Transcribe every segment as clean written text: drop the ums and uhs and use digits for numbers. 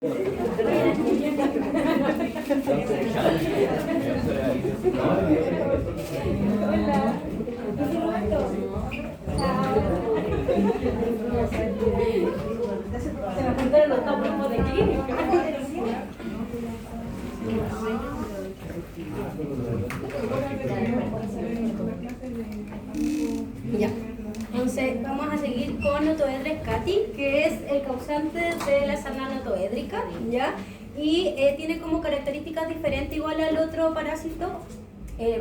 Se me juntaron los dos grupos de clínica. Ya. Entonces vamos a seguir con Notoedres cati, que es el causante de la sarna notoédrica, ¿ya? Y tiene como características diferentes igual al otro parásito,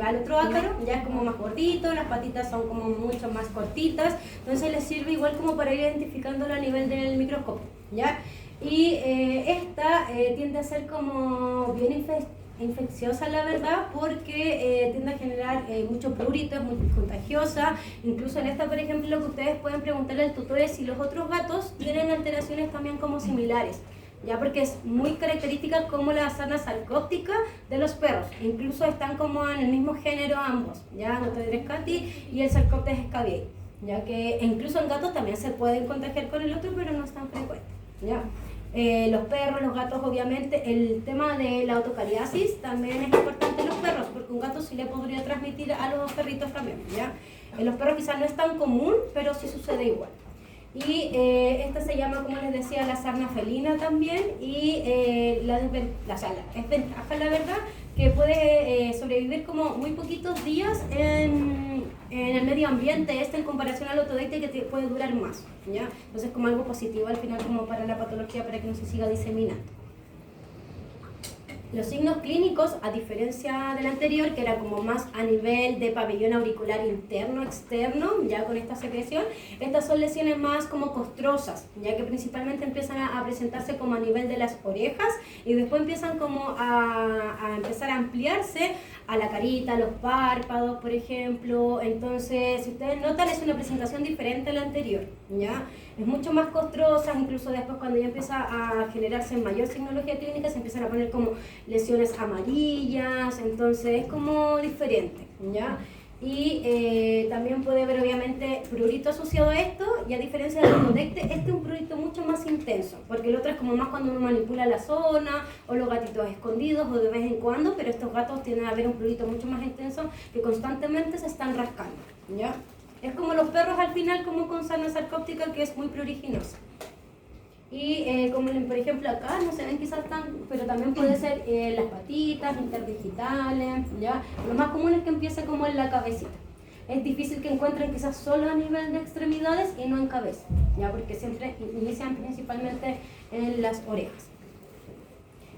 al otro ácaro, ya es como más gordito, las patitas son como mucho más cortitas, entonces les sirve igual como para ir identificándolo a nivel del microscopio, ¿ya? Y esta tiende a ser como bien infecciosa, la verdad, porque tiende a generar mucho prurito, es muy contagiosa. Incluso en esta, por ejemplo, lo que ustedes pueden preguntarle al tutor es si los otros gatos tienen alteraciones también como similares, ya, porque es muy característica como la sarna sarcóptica de los perros. Incluso están como en el mismo género ambos, ya, Notoedres cati y el Sarcoptes scabiei, ya que incluso en gatos también se pueden contagiar con el otro, pero no es tan frecuente, ya. Los perros, los gatos, obviamente, el tema de la autocariasis también es importante en los perros, porque un gato sí le podría transmitir a los perritos también, ¿ya? En los perros quizás no es tan común, pero sí sucede igual. Y esta se llama, como les decía, la sarna felina también, y la desventaja, la verdad, que puede sobrevivir como muy poquitos días en el medio ambiente, en comparación al otodeite, que puede durar más, ¿ya? Entonces como algo positivo al final como para la patología, para que no se siga diseminando. Los signos clínicos, a diferencia del anterior, que era como más a nivel de pabellón auricular interno-externo, ya con esta secreción, estas son lesiones más como costrosas, ya que principalmente empiezan a presentarse como a nivel de las orejas y después empiezan como a empezar a ampliarse a la carita, a los párpados, por ejemplo. Entonces, si ustedes notan, es una presentación diferente a la anterior, ¿ya? Es mucho más costrosa, incluso después cuando ya empieza a generarse mayor signología clínica, se empiezan a poner como lesiones amarillas, entonces es como diferente, ¿ya? Y también puede haber obviamente prurito asociado a esto, y a diferencia del otodecte, este es un prurito mucho más intenso, porque el otro es como más cuando uno manipula la zona, o los gatitos escondidos, o de vez en cuando, pero estos gatos tienen a haber un prurito mucho más intenso, que constantemente se están rascando, ¿ya? Es como los perros al final, como con sarna sarcóptica, que es muy pruriginosa. Y como por ejemplo acá, no se ven quizás tan, pero también puede ser las patitas, interdigitales, ¿ya? Lo más común es que empiece como en la cabecita. Es difícil que encuentren quizás solo a nivel de extremidades y no en cabeza, ¿ya? Porque siempre inician principalmente en las orejas.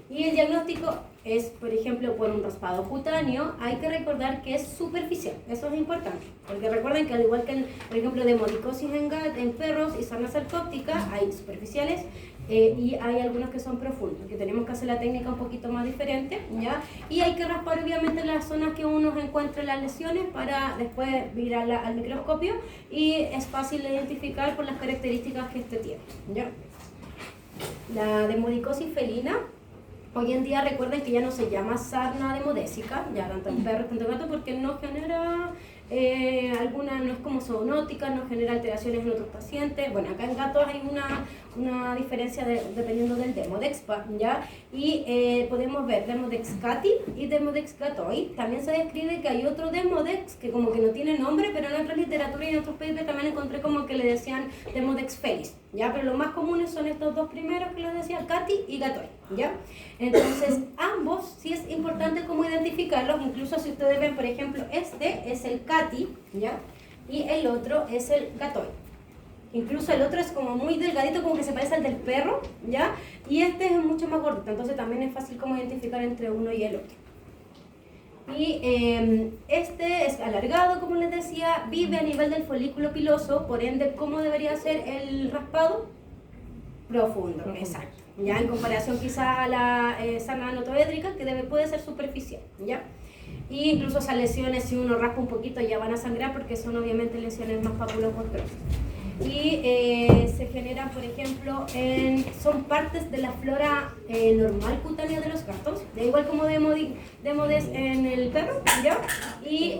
Y el diagnóstico es, por ejemplo, por un raspado cutáneo. Hay que recordar que es superficial, eso es importante, porque recuerden que al igual que, por ejemplo, demodicosis en perros y sarna sarcóptica, hay superficiales y hay algunos que son profundos, que tenemos que hacer la técnica un poquito más diferente, ¿ya? Y hay que raspar obviamente las zonas que uno encuentre las lesiones para después ir al microscopio, y es fácil de identificar por las características que este tiene, ¿ya? La demodicosis felina, hoy en día recuerden que ya no se llama sarna demodésica, ya tanto en perros tanto en gatos, porque no genera alguna, no es como zoonótica, no genera alteraciones en otros pacientes. Bueno, acá en gatos hay una diferencia dependiendo del Demodex, ¿ya? Y podemos ver Demodex cati y Demodex gatoi. También se describe que hay otro Demodex que como que no tiene nombre, pero en otra literatura y en otros papers también encontré como que le decían Demodex felis, ¿ya? Pero los más comunes son estos dos primeros que les decía, cati y gatoi, ¿ya? Entonces, ambos sí es importante como identificarlos, incluso si ustedes ven, por ejemplo, este es el cati, ¿ya? Y el otro es el gatoi. Incluso el otro es como muy delgadito, como que se parece al del perro, ¿ya? Y este es mucho más gordito, entonces también es fácil como identificar entre uno y el otro. Y este es alargado, como les decía, vive a nivel del folículo piloso, por ende, ¿cómo debería ser el raspado? Profundo, exacto. Ya en comparación quizá a la sarna notoédrica, que puede ser superficial, ¿ya? Y incluso esas lesiones, si uno raspa un poquito, ya van a sangrar, porque son obviamente lesiones más papulocostrosas. Y se generan, por ejemplo, son partes de la flora normal cutánea de los gatos, da igual como Demodes en el perro, ¿ya? Y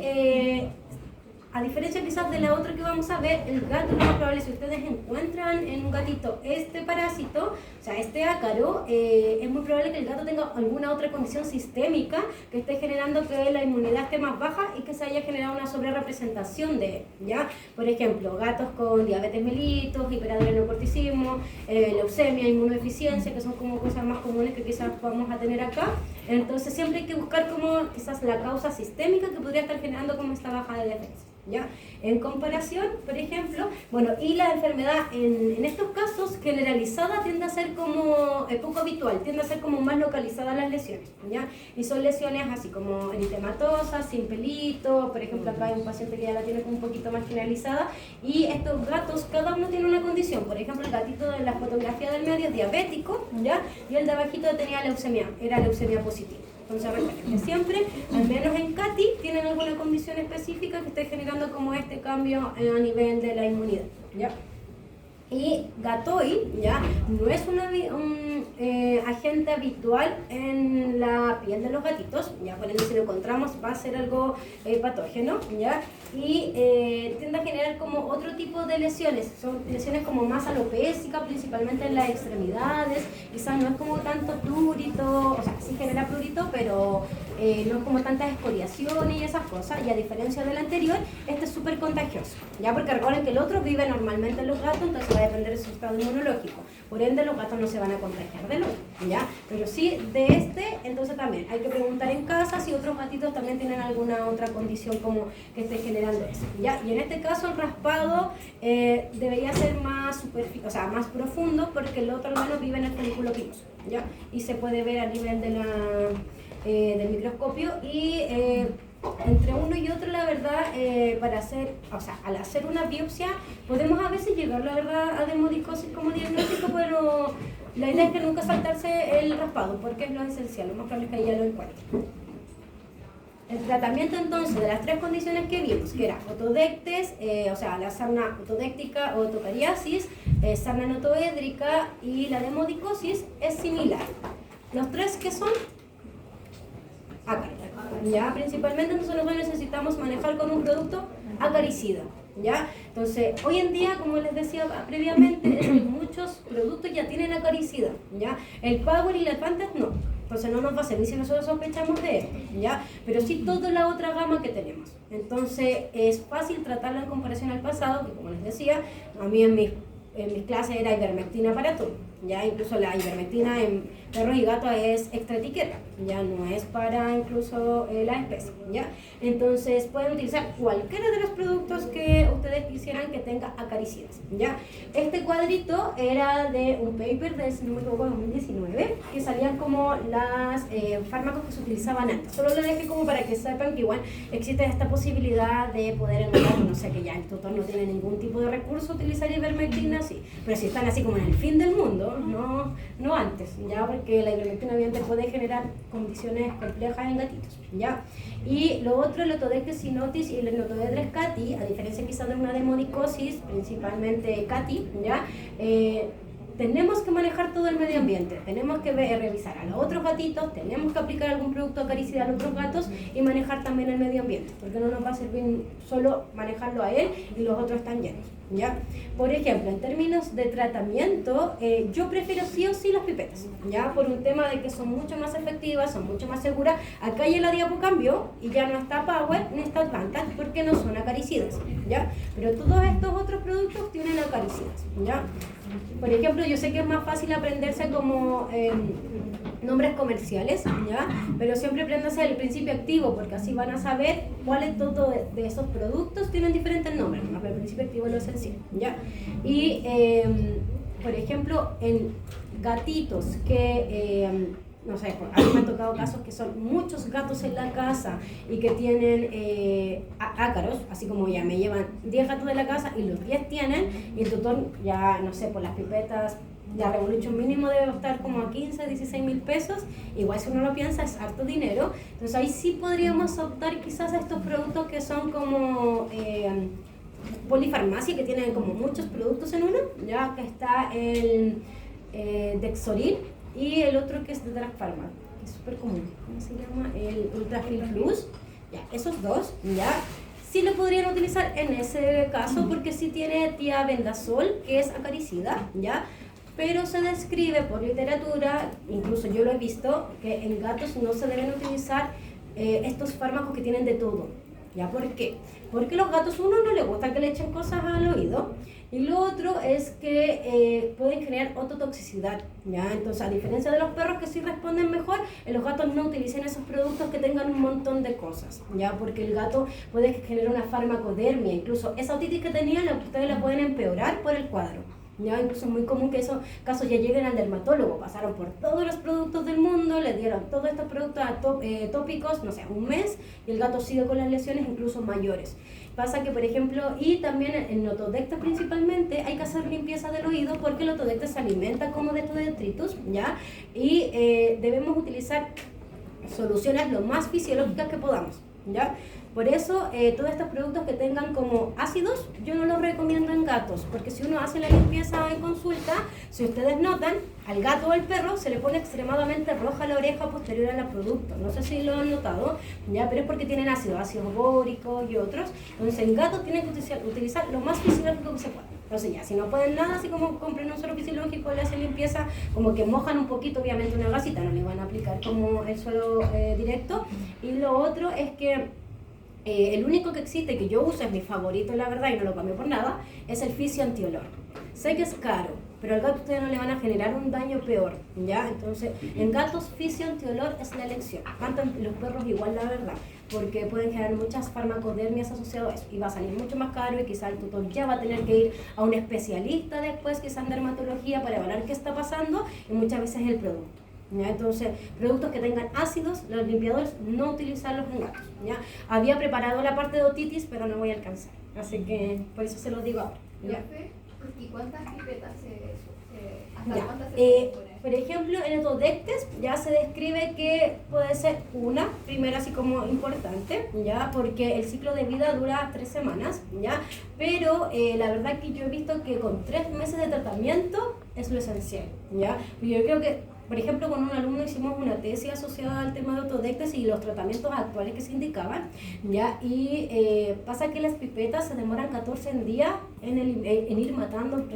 a diferencia quizás de la otra que vamos a ver, el gato, lo más probable, si ustedes encuentran en un gatito este parásito, o sea, este ácaro, es muy probable que el gato tenga alguna otra condición sistémica que esté generando que la inmunidad esté más baja y que se haya generado una sobrerepresentación de él, ¿ya? Por ejemplo, gatos con diabetes mellitus, hiperadrenocorticismo, leucemia, inmunodeficiencia, que son como cosas más comunes que quizás vamos a tener acá. Entonces siempre hay que buscar como quizás la causa sistémica que podría estar generando como esta baja de defensa, ¿ya? En comparación, por ejemplo, bueno, y la enfermedad en estos casos generalizada tiende a ser como poco habitual, tiende a ser como más localizada las lesiones, ¿ya? Y son lesiones así como eritematosas, sin pelito, por ejemplo acá hay un paciente que ya la tiene como un poquito más generalizada, y estos gatos, cada uno tiene una condición, por ejemplo el gatito de la fotografía del medio es diabético, ¿ya? Y el de abajito tenía leucemia, era leucemia positiva. Entonces recuerden que siempre, al menos en CATI, tienen alguna condición específica que esté generando como este cambio a nivel de la inmunidad, ¿ya? Y Gatoi, ¿ya? No es un agente habitual en la piel de los gatitos, ¿ya? Por ende, si lo encontramos va a ser algo patógeno, ¿ya? Y tiende a generar como otro tipo de lesiones, son lesiones como más alopésicas, principalmente en las extremidades, quizás no es como tanto prurito, o sea, sí genera prurito, pero no es como tantas escoriaciones y esas cosas, y a diferencia del anterior, este es súper contagioso, ¿ya? Porque recuerden que el otro vive normalmente en los gatos, entonces va a depender de su estado inmunológico, por ende los gatos no se van a contagiar del otro, ¿ya? Pero sí de este, entonces también hay que preguntar en casa si otros gatitos también tienen alguna otra condición como que esté generando eso, ¿ya? Y en este caso el raspado debería ser más superficial, o sea, más profundo, porque el otro al menos vive en el folículo piloso, ¿ya? Y se puede ver a nivel de del microscopio, y entre uno y otro, la verdad, para hacer, o sea, al hacer una biopsia podemos a veces llegar, la verdad, a dermodicosis como diagnóstico, pero la idea es que nunca saltarse el raspado, porque es lo esencial, lo más probable es que ahí ya lo encuentren. El tratamiento entonces de las tres condiciones que vimos, que era otodectes, o sea, la sarna otodéctica o otocariasis, sarna notoédrica y la demodicosis, es similar. Los tres que son ácaros, ¿ya? Principalmente nosotros necesitamos manejar con un producto acaricida, ¿ya? Entonces, hoy en día, como les decía previamente, es que muchos productos ya tienen acaricida, ¿ya? El Power y el Advantage no, entonces no nos va a servir si nosotros sospechamos de él, ¿ya? Pero sí toda la otra gama que tenemos. Entonces, es fácil tratarlo en comparación al pasado, que como les decía, a mí en mis clases era ivermectina para todo, ya incluso la ivermectina en perros y gatos es extra etiqueta, ya no es para incluso la especie, ya. Entonces pueden utilizar cualquiera de los productos que ustedes quisieran que tenga acaricidas, ya. Este cuadrito era de un paper de 2019 que salían como las fármacos que se utilizaban antes. Solo lo dejé como para que sepan que igual existe esta posibilidad de poder encontrar, no sé, que ya el tutor no tiene ningún tipo de recurso utilizar ivermectina, sí, pero si están así como en el fin del mundo, no antes, ya, porque la ivermectina obviamente puede generar condiciones complejas en gatitos, ya. Y lo otro, el Otodectes sinotis y el Notoedres cati, a diferencia quizás de una demodicosis, principalmente cati, ya, tenemos que manejar todo el medio ambiente, tenemos que revisar a los otros gatitos, tenemos que aplicar algún producto acaricida a los otros gatos y manejar también el medio ambiente, porque no nos va a servir solo manejarlo a él y los otros están llenos, ¿ya? Por ejemplo, en términos de tratamiento, yo prefiero sí o sí las pipetas, ¿ya? Por un tema de que son mucho más efectivas, son mucho más seguras. Acá ya la diapo cambió y ya no está Power ni está Advantage porque no son acaricidas, ¿ya? Pero todos estos otros productos tienen acaricidas, ¿ya? Por ejemplo, yo sé que es más fácil aprenderse como nombres comerciales, ¿ya? Pero siempre apréndanse el principio activo, porque así van a saber cuáles todos de esos productos tienen diferentes nombres, ¿no? Pero el principio activo es lo esencial, ¿ya? Y, por ejemplo, en gatitos que... no sé, a mí me han tocado casos que son muchos gatos en la casa y que tienen ácaros, así como ya me llevan 10 gatos de la casa y los 10 tienen, y el tutor ya, no sé, por las pipetas, la Revolution mínimo debe estar como a 15, 16 mil pesos, igual si uno lo piensa es harto dinero, entonces ahí sí podríamos optar quizás a estos productos que son como... polifarmacia, que tienen como muchos productos en uno, ya que está el Dexoril y el otro que es de Drag Pharma, que es súper común, ¿cómo se llama? El Ultrafil Plus, ya, esos dos, ya, sí lo podrían utilizar en ese caso porque sí tiene tiabendazol, que es acaricida, ¿ya? Pero se describe por literatura, incluso yo lo he visto, que en gatos no se deben utilizar estos fármacos que tienen de todo. ¿Ya? ¿Por qué? Porque los gatos, uno, no le gusta que le echen cosas al oído, y lo otro es que pueden generar ototoxicidad, ¿ya? Entonces, a diferencia de los perros que sí responden mejor, en los gatos no utilicen esos productos que tengan un montón de cosas, ¿ya? Porque el gato puede generar una farmacodermia, incluso esa otitis que tenían, ustedes la pueden empeorar por el cuadro. Ya, incluso es muy común que esos casos ya lleguen al dermatólogo, pasaron por todos los productos del mundo, le dieron todos estos productos tópicos, no sé, un mes, y el gato sigue con las lesiones incluso mayores. Pasa que, por ejemplo, y también en otodectes principalmente, hay que hacer limpieza del oído porque el otodectes se alimenta como de estos detritus, ¿ya? Y debemos utilizar soluciones lo más fisiológicas que podamos, ¿ya? Por eso, todos estos productos que tengan como ácidos, yo no los recomiendo en gatos, porque si uno hace la limpieza en consulta, si ustedes notan, al gato o al perro se le pone extremadamente roja la oreja posterior al producto. No sé si lo han notado, ya, pero es porque tienen ácido bórico y otros. Entonces, en gatos tienen que utilizar lo más fisiológico que se pueda. Entonces ya, si no pueden nada, así como compren un suero fisiológico, le hacen limpieza, como que mojan un poquito, obviamente una gasita, no le van a aplicar como el suero directo. Y lo otro es que el único que existe, que yo uso, es mi favorito la verdad y no lo cambio por nada, es el Fisio Antiolor. Sé que es caro, pero al gato ustedes no le van a generar un daño peor, ¿ya? Entonces, en gatos Fisio Antiolor es la elección. Cantan los perros igual la verdad, porque pueden generar muchas farmacodermias asociadas a eso y va a salir mucho más caro y quizá el tutor ya va a tener que ir a un especialista después, quizá en dermatología, para evaluar qué está pasando y muchas veces es el producto. ¿Ya? Entonces, productos que tengan ácidos, los limpiadores, no utilizarlos en gatos, ¿ya? Había preparado la parte de otitis, pero no voy a alcanzar, así que por eso se los digo ahora, ¿ya? ¿Y cuántas pipetas hasta Ya. cuántas se pueden poner? Por ejemplo, en otodectes ya se describe que puede ser una, primera así como importante, ¿ya? Porque el ciclo de vida dura 3 semanas, ¿ya? Pero la verdad que yo he visto que con 3 meses de tratamiento es lo esencial, ¿ya? Yo creo que, por ejemplo, con un alumno hicimos una tesis asociada al tema de otodectes y los tratamientos actuales que se indicaban, ¿ya? Y pasa que las pipetas se demoran 14 días en ir matando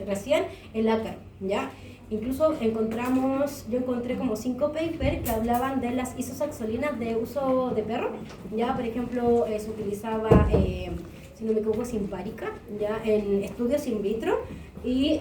recién el ácaro, ¿ya? Incluso yo encontré como 5 papers que hablaban de las isosaxolinas de uso de perro, ¿ya? Por ejemplo, se utilizaba, si no me equivoco, simpárica, ¿ya? En estudios in vitro. Y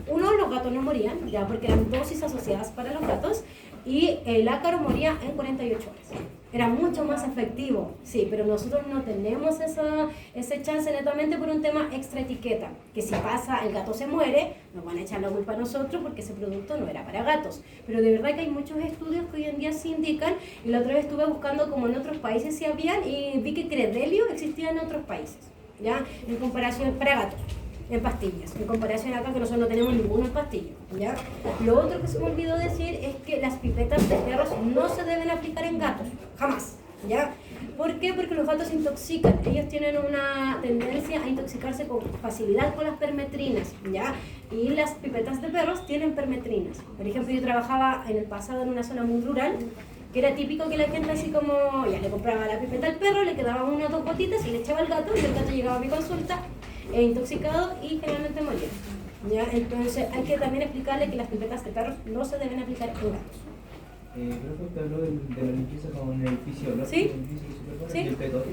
los gatos no morían, ya, porque eran dosis asociadas para los gatos, y el ácaro moría en 48 horas. Era mucho más efectivo, sí, pero nosotros no tenemos ese chance netamente por un tema extra etiqueta, que si pasa, el gato se muere, nos van a echar la culpa a nosotros porque ese producto no era para gatos. Pero de verdad que hay muchos estudios que hoy en día se indican, y la otra vez estuve buscando como en otros países si habían, y vi que Credelio existía en otros países, ¿ya? En comparación para gatos. En pastillas, en comparación acá que nosotros no tenemos ninguna pastilla, ¿ya? Lo otro que se me olvidó decir es que las pipetas de perros no se deben aplicar en gatos, jamás, ¿ya? ¿Por qué? Porque los gatos se intoxican, ellos tienen una tendencia a intoxicarse con facilidad con las permetrinas, ¿ya? Y las pipetas de perros tienen permetrinas. Por ejemplo, yo trabajaba en el pasado en una zona muy rural, que era típico que la gente así como, ya le compraba la pipeta al perro, le quedaban 1 o 2 gotitas y le echaba al gato, y el gato llegaba a mi consulta intoxicado y generalmente moría, ¿ya? Entonces hay que también explicarle que las pipetas de perros no se deben aplicar en gatos. Creo que habló de la limpieza con el fisiológico. ¿Sí? ¿Sí? ¿Y el petotic?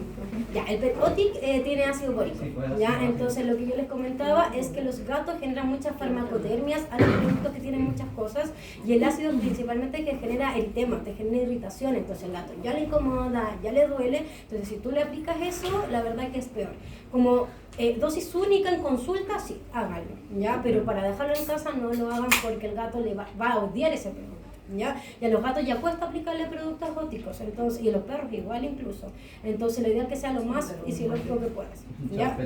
Ya, el petotic tiene ácido bórico, Sí, pues, ¿ya? ácido Entonces lo que yo les comentaba es que los gatos generan muchas farmacodermias, hay productos que tienen muchas cosas, y el ácido principalmente que genera eritema, te genera irritación, entonces el gato ya le incomoda, ya le duele, entonces si tú le aplicas eso, la verdad que es peor. Como dosis única en consulta, sí, háganlo, ¿ya? Pero para dejarlo en casa no lo hagan porque el gato le va a odiar ese producto, ¿ya? Y a los gatos ya cuesta aplicarle productos góticos, entonces, y a los perros igual incluso. Entonces la idea es que sea lo más fisiológico que puedas, ¿ya?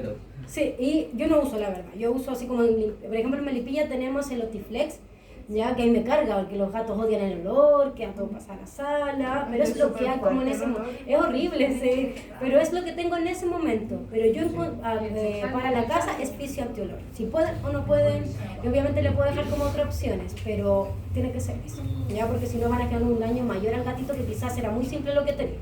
Sí, y yo no uso la verdad, yo uso así como, por ejemplo en Melipilla tenemos el Otiflex, ya, que ahí me carga porque los gatos odian el olor, que a todo pasa a la sala, pero es lo que hay como en ese momento. Es horrible, sí, pero es lo que tengo en ese momento. Pero yo para la casa es Fisio Antiolor. Si pueden o no pueden, y obviamente le puedo dejar como otras opciones, pero tiene que ser eso, ya, porque si no van a quedar un daño mayor al gatito que quizás era muy simple lo que tenía.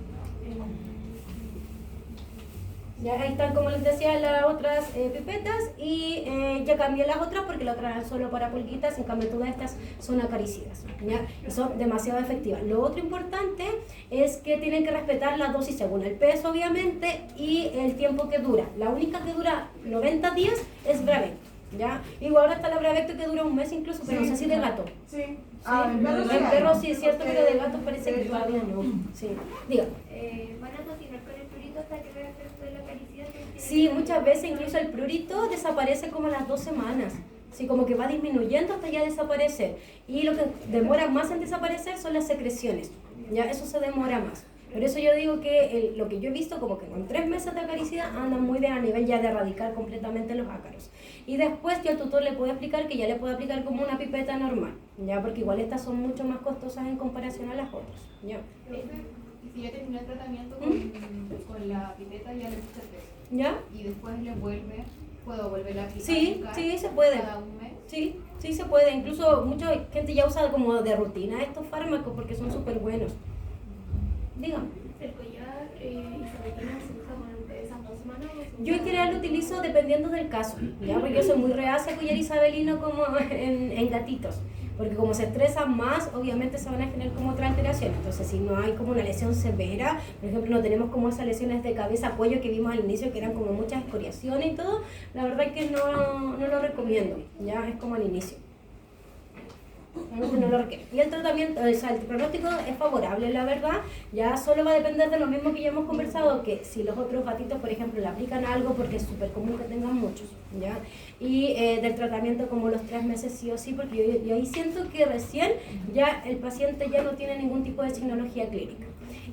Ya ahí están, como les decía, las otras pipetas y ya cambié las otras porque las otras eran solo para pulguitas, en cambio todas estas son acaricidas, ¿ya? Y son demasiado efectivas. Lo otro importante es que tienen que respetar la dosis según el peso, obviamente, y el tiempo que dura. La única que dura 90 días es Bravecto, ¿ya? Igual ahora está la Bravecto que dura un mes incluso, pero no sé si de gato. Sí. El perro sí es cierto, pero de gato parece que todavía no. Sí. Diga. ¿Van a continuar con el prurito hasta que vea efecto de la caricia? Sí, muchas veces incluso el prurito desaparece como a las 2 semanas. Sí, como que va disminuyendo hasta ya desaparecer. Y lo que demora más en desaparecer son las secreciones. Ya, eso se demora más. Por eso yo digo que lo que yo he visto, como que con 3 meses de acaricidad andan muy bien a nivel ya de erradicar completamente los ácaros. Y después ya el tutor le puede explicar que ya le puede aplicar como una pipeta normal, ya, porque igual estas son mucho más costosas en comparación a las otras. Ya. Y si ya terminó el tratamiento con la pipeta, ya le puse 3. ¿Ya? Y después le puedo volver a aplicar. Sí, sí, se puede. Cada un mes. Sí, sí se puede. Incluso mucha gente ya usa como de rutina estos fármacos porque son súper buenos. Dígame. ¿El collar Isabetina se usa durante esas 2 semanas? Yo en general lo utilizo dependiendo del caso, ¿ya? Porque yo soy muy reacia a collar isabelino como en gatitos, porque como se estresan más, obviamente se van a generar como otra alteración. Entonces, si no hay como una lesión severa, por ejemplo, no tenemos como esas lesiones de cabeza, cuello que vimos al inicio, que eran como muchas escoriaciones y todo, la verdad es que no lo recomiendo, ya es como al inicio. No lo requiere. Y el tratamiento, o sea, el pronóstico es favorable, la verdad. Ya solo va a depender de lo mismo que ya hemos conversado, que si los otros gatitos, por ejemplo, le aplican algo, porque es súper común que tengan muchos, ¿ya? Y del tratamiento como los 3 meses sí o sí, porque yo ahí siento que recién ya el paciente ya no tiene ningún tipo de signología clínica.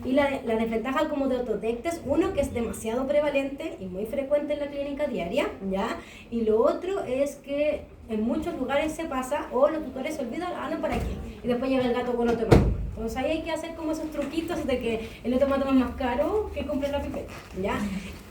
Y la desventaja como de Otodectes, uno, que es demasiado prevalente y muy frecuente en la clínica diaria, ¿ya? Y lo otro es que en muchos lugares se pasa, o los tutores se olvidan, no, ¿para qué? Y después llega el gato con otro hematoma. Entonces ahí hay que hacer como esos truquitos de que el hematoma es más caro que comprar la pipeta, ¿ya?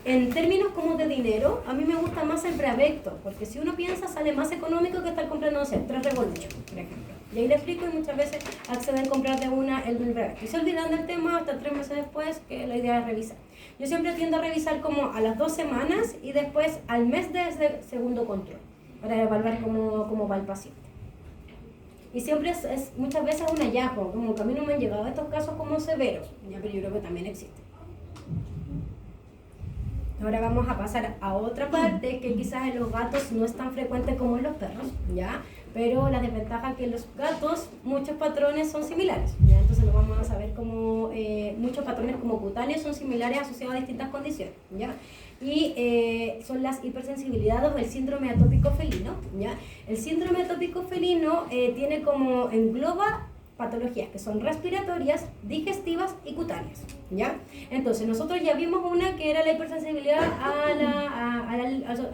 En términos como de dinero, a mí me gusta más el Bravecto, porque si uno piensa sale más económico que estar comprando, no sé, 3 Revolution, por ejemplo. Y ahí le explico y muchas veces acceden a comprar de una el Bravecto. Y se olvidan del tema hasta 3 meses después, que la idea es revisar. Yo siempre tiendo a revisar como a las 2 semanas y después al mes de ese segundo control, para evaluar cómo va el paciente. Y siempre es muchas veces un hallazgo, como que a mí no me han llegado estos casos como severos, ya, pero yo creo que también existen. Ahora vamos a pasar a otra parte que quizás en los gatos no es tan frecuente como en los perros, ¿ya? Pero la desventaja es que en los gatos muchos patrones son similares, ¿ya? Entonces lo vamos a saber como muchos patrones como cutáneos son similares asociados a distintas condiciones, ¿ya? Y son las hipersensibilidades o el síndrome atópico felino, ¿ya? El síndrome atópico felino tiene como engloba patologías que son respiratorias, digestivas y cutáneas, ¿ya? Entonces, nosotros ya vimos una que era la hipersensibilidad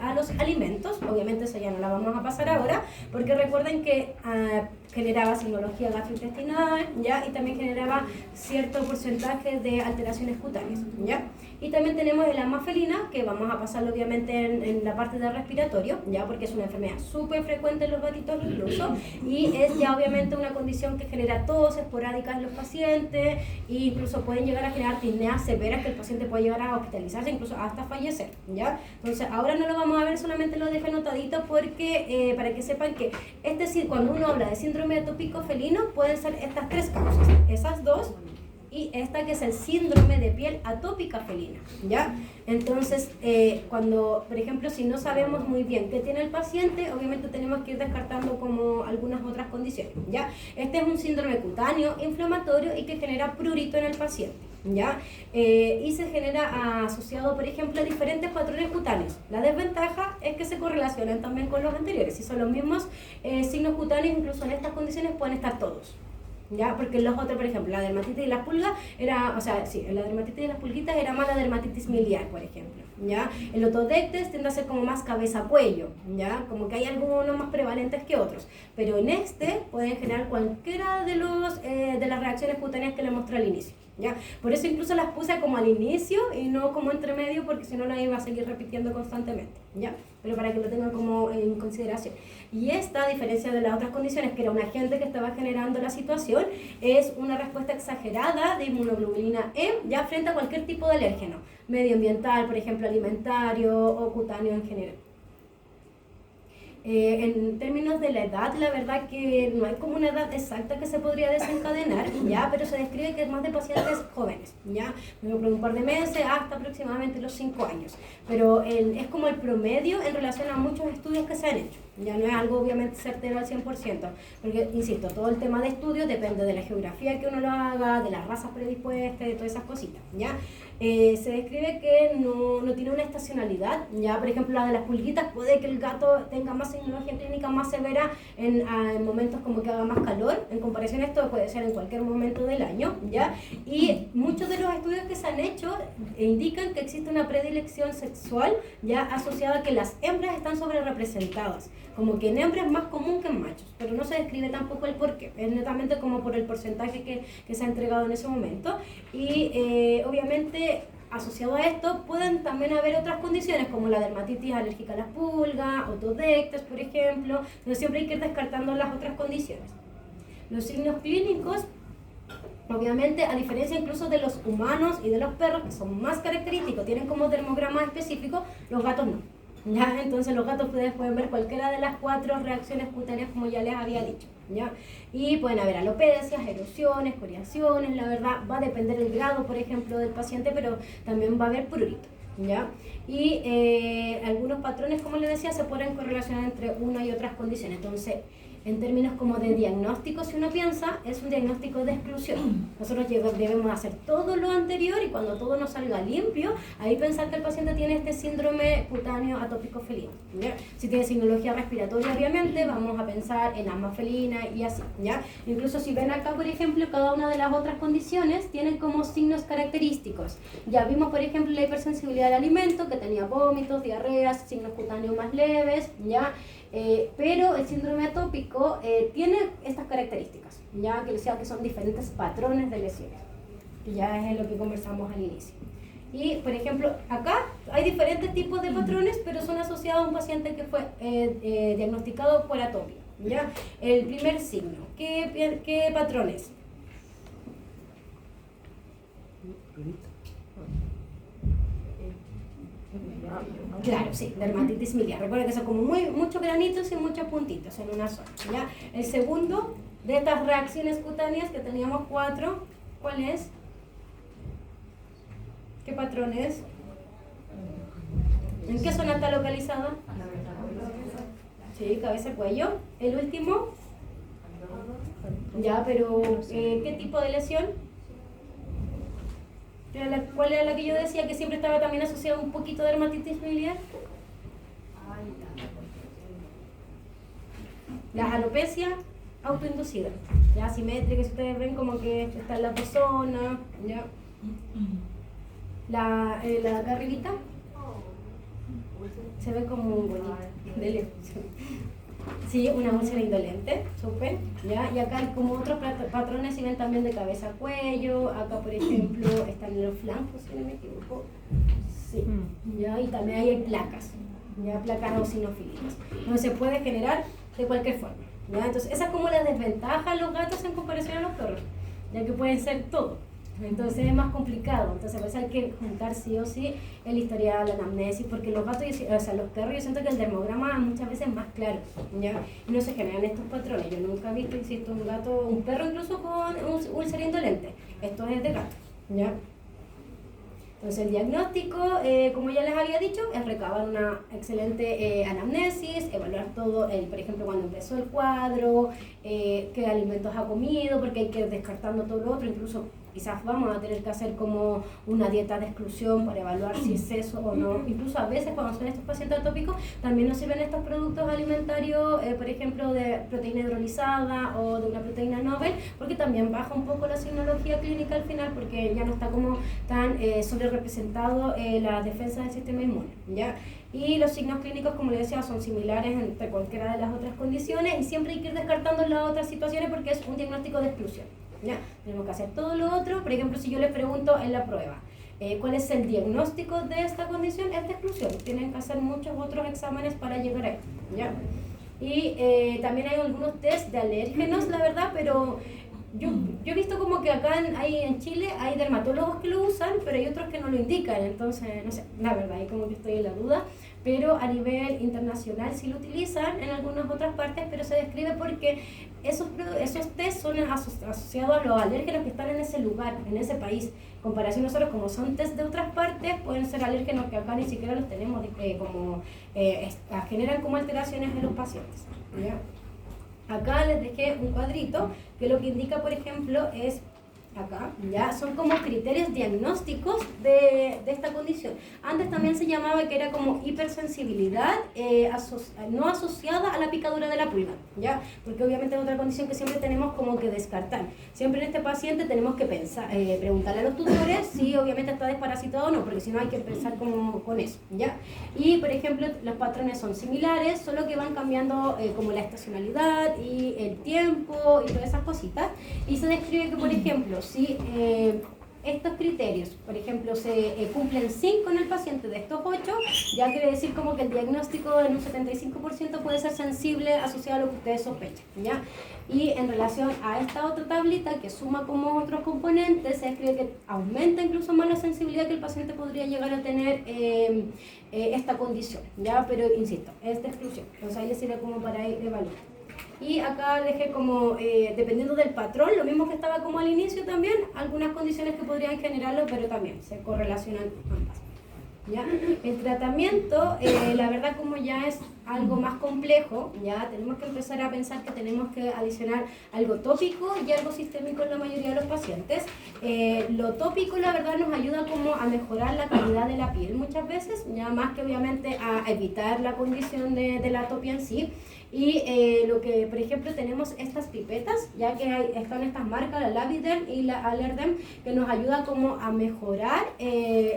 a los alimentos, obviamente eso ya no la vamos a pasar ahora, porque recuerden que generaba signología gastrointestinal, ¿ya? Y también generaba cierto porcentaje de alteraciones cutáneas, ¿ya? Y también tenemos el asma felina, que vamos a pasarlo obviamente en la parte de respiratorio, ¿ya? Porque es una enfermedad súper frecuente en los gatitos incluso, y es ya obviamente una condición que genera tos esporádicas en los pacientes, e incluso pueden llegar a generar disneas severas que el paciente puede llegar a hospitalizarse, incluso hasta fallecer, ¿ya? Entonces, ahora no lo vamos a ver, solamente lo dejé anotadito porque, para que sepan que cuando uno habla de síndrome atópico felino, pueden ser estas 3 causas, esas 2, y esta que es el síndrome de piel atópica felina, ¿ya? Entonces, cuando, por ejemplo, si no sabemos muy bien qué tiene el paciente, obviamente tenemos que ir descartando como algunas otras condiciones, ¿ya? Este es un síndrome cutáneo, inflamatorio y que genera prurito en el paciente, ¿ya? Y se genera asociado, por ejemplo, a diferentes patrones cutáneos. La desventaja es que se correlacionan también con los anteriores. Si son los mismos signos cutáneos, incluso en estas condiciones pueden estar todos, ¿ya? Porque los otros, por ejemplo, la dermatitis y las pulgas era, o sea, sí, la dermatitis y las pulguitas era más la dermatitis miliar, por ejemplo, ¿ya? El otodectes tiende a ser como más cabeza-cuello, ¿ya? Como que hay algunos más prevalentes que otros, pero en este pueden generar cualquiera de las reacciones cutáneas que le mostré al inicio, ¿ya? Por eso incluso las puse como al inicio y no como entre medio, porque si no las iba a seguir repitiendo constantemente, ¿ya? Pero para que lo tengan como en consideración. Y esta, a diferencia de las otras condiciones, que era un agente que estaba generando la situación, es una respuesta exagerada de inmunoglobulina E, ya frente a cualquier tipo de alérgeno, medioambiental, por ejemplo, alimentario o cutáneo en general. En términos de la edad, la verdad que no hay como una edad exacta que se podría desencadenar, ¿ya? Pero se describe que es más de pacientes jóvenes, ¿ya? Por un par de meses hasta aproximadamente los 5 años. Pero es como el promedio en relación a muchos estudios que se han hecho. Ya no es algo obviamente certero al 100%, porque, insisto, todo el tema de estudios depende de la geografía que uno lo haga, de las razas predispuestas, de todas esas cositas, ¿ya? Se describe que no tiene una estacionalidad, ya por ejemplo la de las pulguitas puede que el gato tenga más signología clínica más severa en momentos como que haga más calor, en comparación a esto puede ser en cualquier momento del año, ya, y muchos de los estudios que se han hecho indican que existe una predilección sexual ya asociada a que las hembras están sobre representadas, como que en hembras es más común que en machos, pero no se describe tampoco el porqué, es netamente como por el porcentaje que se ha entregado en ese momento, y obviamente asociado a esto pueden también haber otras condiciones como la dermatitis alérgica a las pulgas, otodectes, por ejemplo, pero siempre hay que ir descartando las otras condiciones. Los signos clínicos, obviamente, a diferencia incluso de los humanos y de los perros, que son más característicos, tienen como dermograma específico, los gatos no. ¿Ya? Entonces los gatos ustedes pueden ver cualquiera de las 4 reacciones cutáneas como ya les había dicho, ¿ya? Y pueden haber alopecias, erosiones, coriaciones, la verdad va a depender del grado, por ejemplo, del paciente, pero también va a haber prurito, ¿ya? Y algunos patrones, como les decía, se pueden correlacionar entre una y otras condiciones. Entonces, en términos como de diagnóstico, si uno piensa, es un diagnóstico de exclusión. Nosotros debemos hacer todo lo anterior y cuando todo nos salga limpio, ahí pensar que el paciente tiene este síndrome cutáneo atópico felino, ¿ya? Si tiene signología respiratoria, obviamente, vamos a pensar en asma felina y así, ¿ya? Incluso si ven acá, por ejemplo, cada una de las otras condiciones tienen como signos característicos. Ya vimos, por ejemplo, la hipersensibilidad al alimento, que tenía vómitos, diarreas, signos cutáneos más leves, ¿ya? Pero el síndrome atópico tiene estas características, ya que decía que son diferentes patrones de lesiones, que ya es lo que conversamos al inicio. Y, por ejemplo, acá hay diferentes tipos de patrones, pero son asociados a un paciente que fue diagnosticado por atopia, ¿ya? El primer signo, ¿qué patrón es? Claro, sí, dermatitis miliar. Recuerda que son como muchos granitos y muchos puntitos en una zona, ¿ya? El segundo de estas reacciones cutáneas, que teníamos 4, ¿cuál es? ¿Qué patrón es? ¿En qué zona está localizada? Sí, cabeza, cuello. El último. Ya, pero ¿qué tipo de lesión? ¿Cuál era la que yo decía que siempre estaba también asociada un poquito de dermatitis miliar? La alopecia autoinducida, ya asimétrica, si ustedes ven como que está en la zona, ya. La de acá arribita se ve como un bonito de lejos. Sí, una úlcera indolente, súper, ¿ya? Y acá hay como otros patrones, si ven también de cabeza a cuello, acá por ejemplo están en los flancos, si no me equivoco, sí, ¿ya? Y también hay placas, ¿ya? Placas eosinofílicas, donde se puede generar de cualquier forma, ¿ya? Entonces esa es como la desventaja de los gatos en comparación a los perros, ya que pueden ser todo. Entonces es más complicado, entonces pues hay que juntar sí o sí el historial, la anamnesis, porque los gatos, o sea, los perros, yo siento que el dermograma muchas veces es más claro, ¿ya? Y no se generan estos patrones. Yo nunca he visto, insisto, un perro incluso con úlcera indolente. Esto es de gato, ¿ya? Entonces el diagnóstico, como ya les había dicho, es recabar una excelente anamnesis, evaluar todo, por ejemplo, cuando empezó el cuadro, qué alimentos ha comido, porque hay que ir descartando todo lo otro, incluso quizás vamos a tener que hacer como una dieta de exclusión para evaluar si es eso o no. Incluso a veces cuando son estos pacientes atópicos también nos sirven estos productos alimentarios, por ejemplo de proteína hidrolizada o de una proteína novel, porque también baja un poco la signología clínica al final, porque ya no está como tan sobre representado la defensa del sistema inmune, ¿ya? Y los signos clínicos, como les decía, son similares entre cualquiera de las otras condiciones y siempre hay que ir descartando las otras situaciones porque es un diagnóstico de exclusión. ¿ya? Tenemos que hacer todo lo otro. Por ejemplo, si yo les pregunto en la prueba, ¿cuál es el diagnóstico de esta condición? Es de exclusión. Tienen que hacer muchos otros exámenes para llegar ahí, ¿ya? Y también hay algunos test de alérgenos, la verdad, pero yo he visto como que acá en Chile hay dermatólogos que lo usan, pero hay otros que no lo indican, entonces, no sé, la verdad, ahí como que estoy en la duda, pero a nivel internacional sí lo utilizan en algunas otras partes, pero se describe porque esos test son asociados a los alérgenos que están en ese lugar, en ese país. En comparación nosotros, como son test de otras partes, pueden ser alérgenos que acá ni siquiera los tenemos, generan como alteraciones en los pacientes, ¿ya? Acá les dejé un cuadrito que lo que indica, por ejemplo, es acá, ya son como criterios diagnósticos de esta condición. Antes también se llamaba que era como hipersensibilidad no asociada a la picadura de la pulga, ya, porque obviamente es otra condición que siempre tenemos como que descartar. Siempre en este paciente tenemos que pensar, preguntarle a los tutores si obviamente está desparasitado o no, porque si no hay que empezar como con eso, ya. Y por ejemplo los patrones son similares, solo que van cambiando como la estacionalidad y el tiempo y todas esas cositas, y se describe que por ejemplo si estos criterios, por ejemplo, se cumplen 5 en el paciente de estos 8, ya quiere decir como que el diagnóstico en un 75% puede ser sensible asociado a lo que ustedes sospechan, ¿ya? Y en relación a esta otra tablita que suma como otros componentes, se describe que aumenta incluso más la sensibilidad que el paciente podría llegar a tener esta condición, ¿ya? Pero insisto, es de exclusión, entonces ahí les sirve como para ir evaluando. Y acá dejé como, dependiendo del patrón, lo mismo que estaba como al inicio también, algunas condiciones que podrían generarlo, pero también se correlacionan ambas, ¿ya? El tratamiento, la verdad como ya es algo más complejo, ya tenemos que empezar a pensar que tenemos que adicionar algo tópico y algo sistémico en la mayoría de los pacientes. Lo tópico la verdad nos ayuda como a mejorar la calidad de la piel muchas veces, ya más que obviamente a evitar la condición de la atopia en sí. Y lo que, por ejemplo, tenemos estas pipetas, ya que están estas marcas, la Laviderm y la Allerderm, que nos ayuda como a mejorar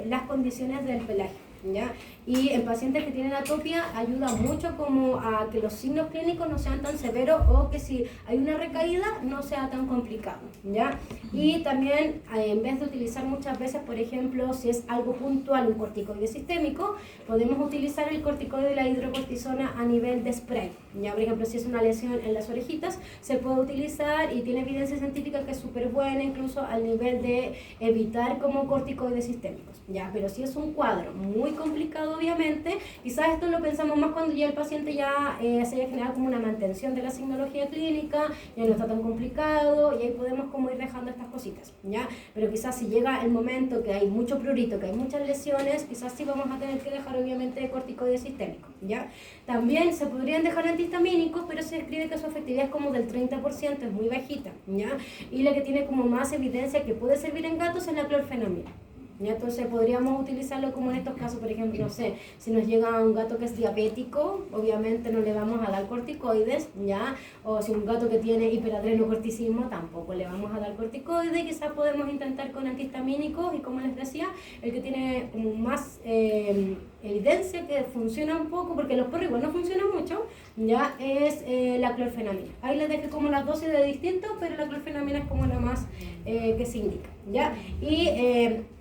las condiciones del pelaje, ¿ya? Y en pacientes que tienen atopia ayuda mucho como a que los signos clínicos no sean tan severos o que si hay una recaída no sea tan complicado, ¿ya? Y también en vez de utilizar muchas veces, por ejemplo, si es algo puntual, un corticoide sistémico, podemos utilizar el corticoide de la hidrocortisona a nivel de spray, ¿ya? Por ejemplo, si es una lesión en las orejitas, se puede utilizar y tiene evidencia científica que es súper buena, incluso al nivel de evitar como corticoides sistémicos, ¿ya? Pero si es un cuadro muy complicado, obviamente, quizás esto lo pensamos más cuando ya el paciente ya se haya generado como una mantención de la signología clínica, ya no está tan complicado y ahí podemos como ir dejando estas cositas, ¿ya? Pero quizás si llega el momento que hay mucho prurito, que hay muchas lesiones, quizás sí vamos a tener que dejar obviamente corticoides sistémicos, ¿ya? También se podrían dejar antihistamínicos, pero se describe que su efectividad es como del 30%, es muy bajita, ¿ya? Y la que tiene como más evidencia que puede servir en gatos es la clorfenamina. ¿Ya? Entonces podríamos utilizarlo como en estos casos, por ejemplo, no sé, si nos llega un gato que es diabético, obviamente no le vamos a dar corticoides, ¿ya? O si un gato que tiene hiperadrenocorticismo, tampoco le vamos a dar corticoides, quizás podemos intentar con antihistamínicos y como les decía, el que tiene como más evidencia que funciona un poco, porque los perros igual no funcionan mucho, ya es la clorfenamina. Ahí les dejé como las dosis de distinto, pero la clorfenamina es como la más que se indica, ¿ya? Y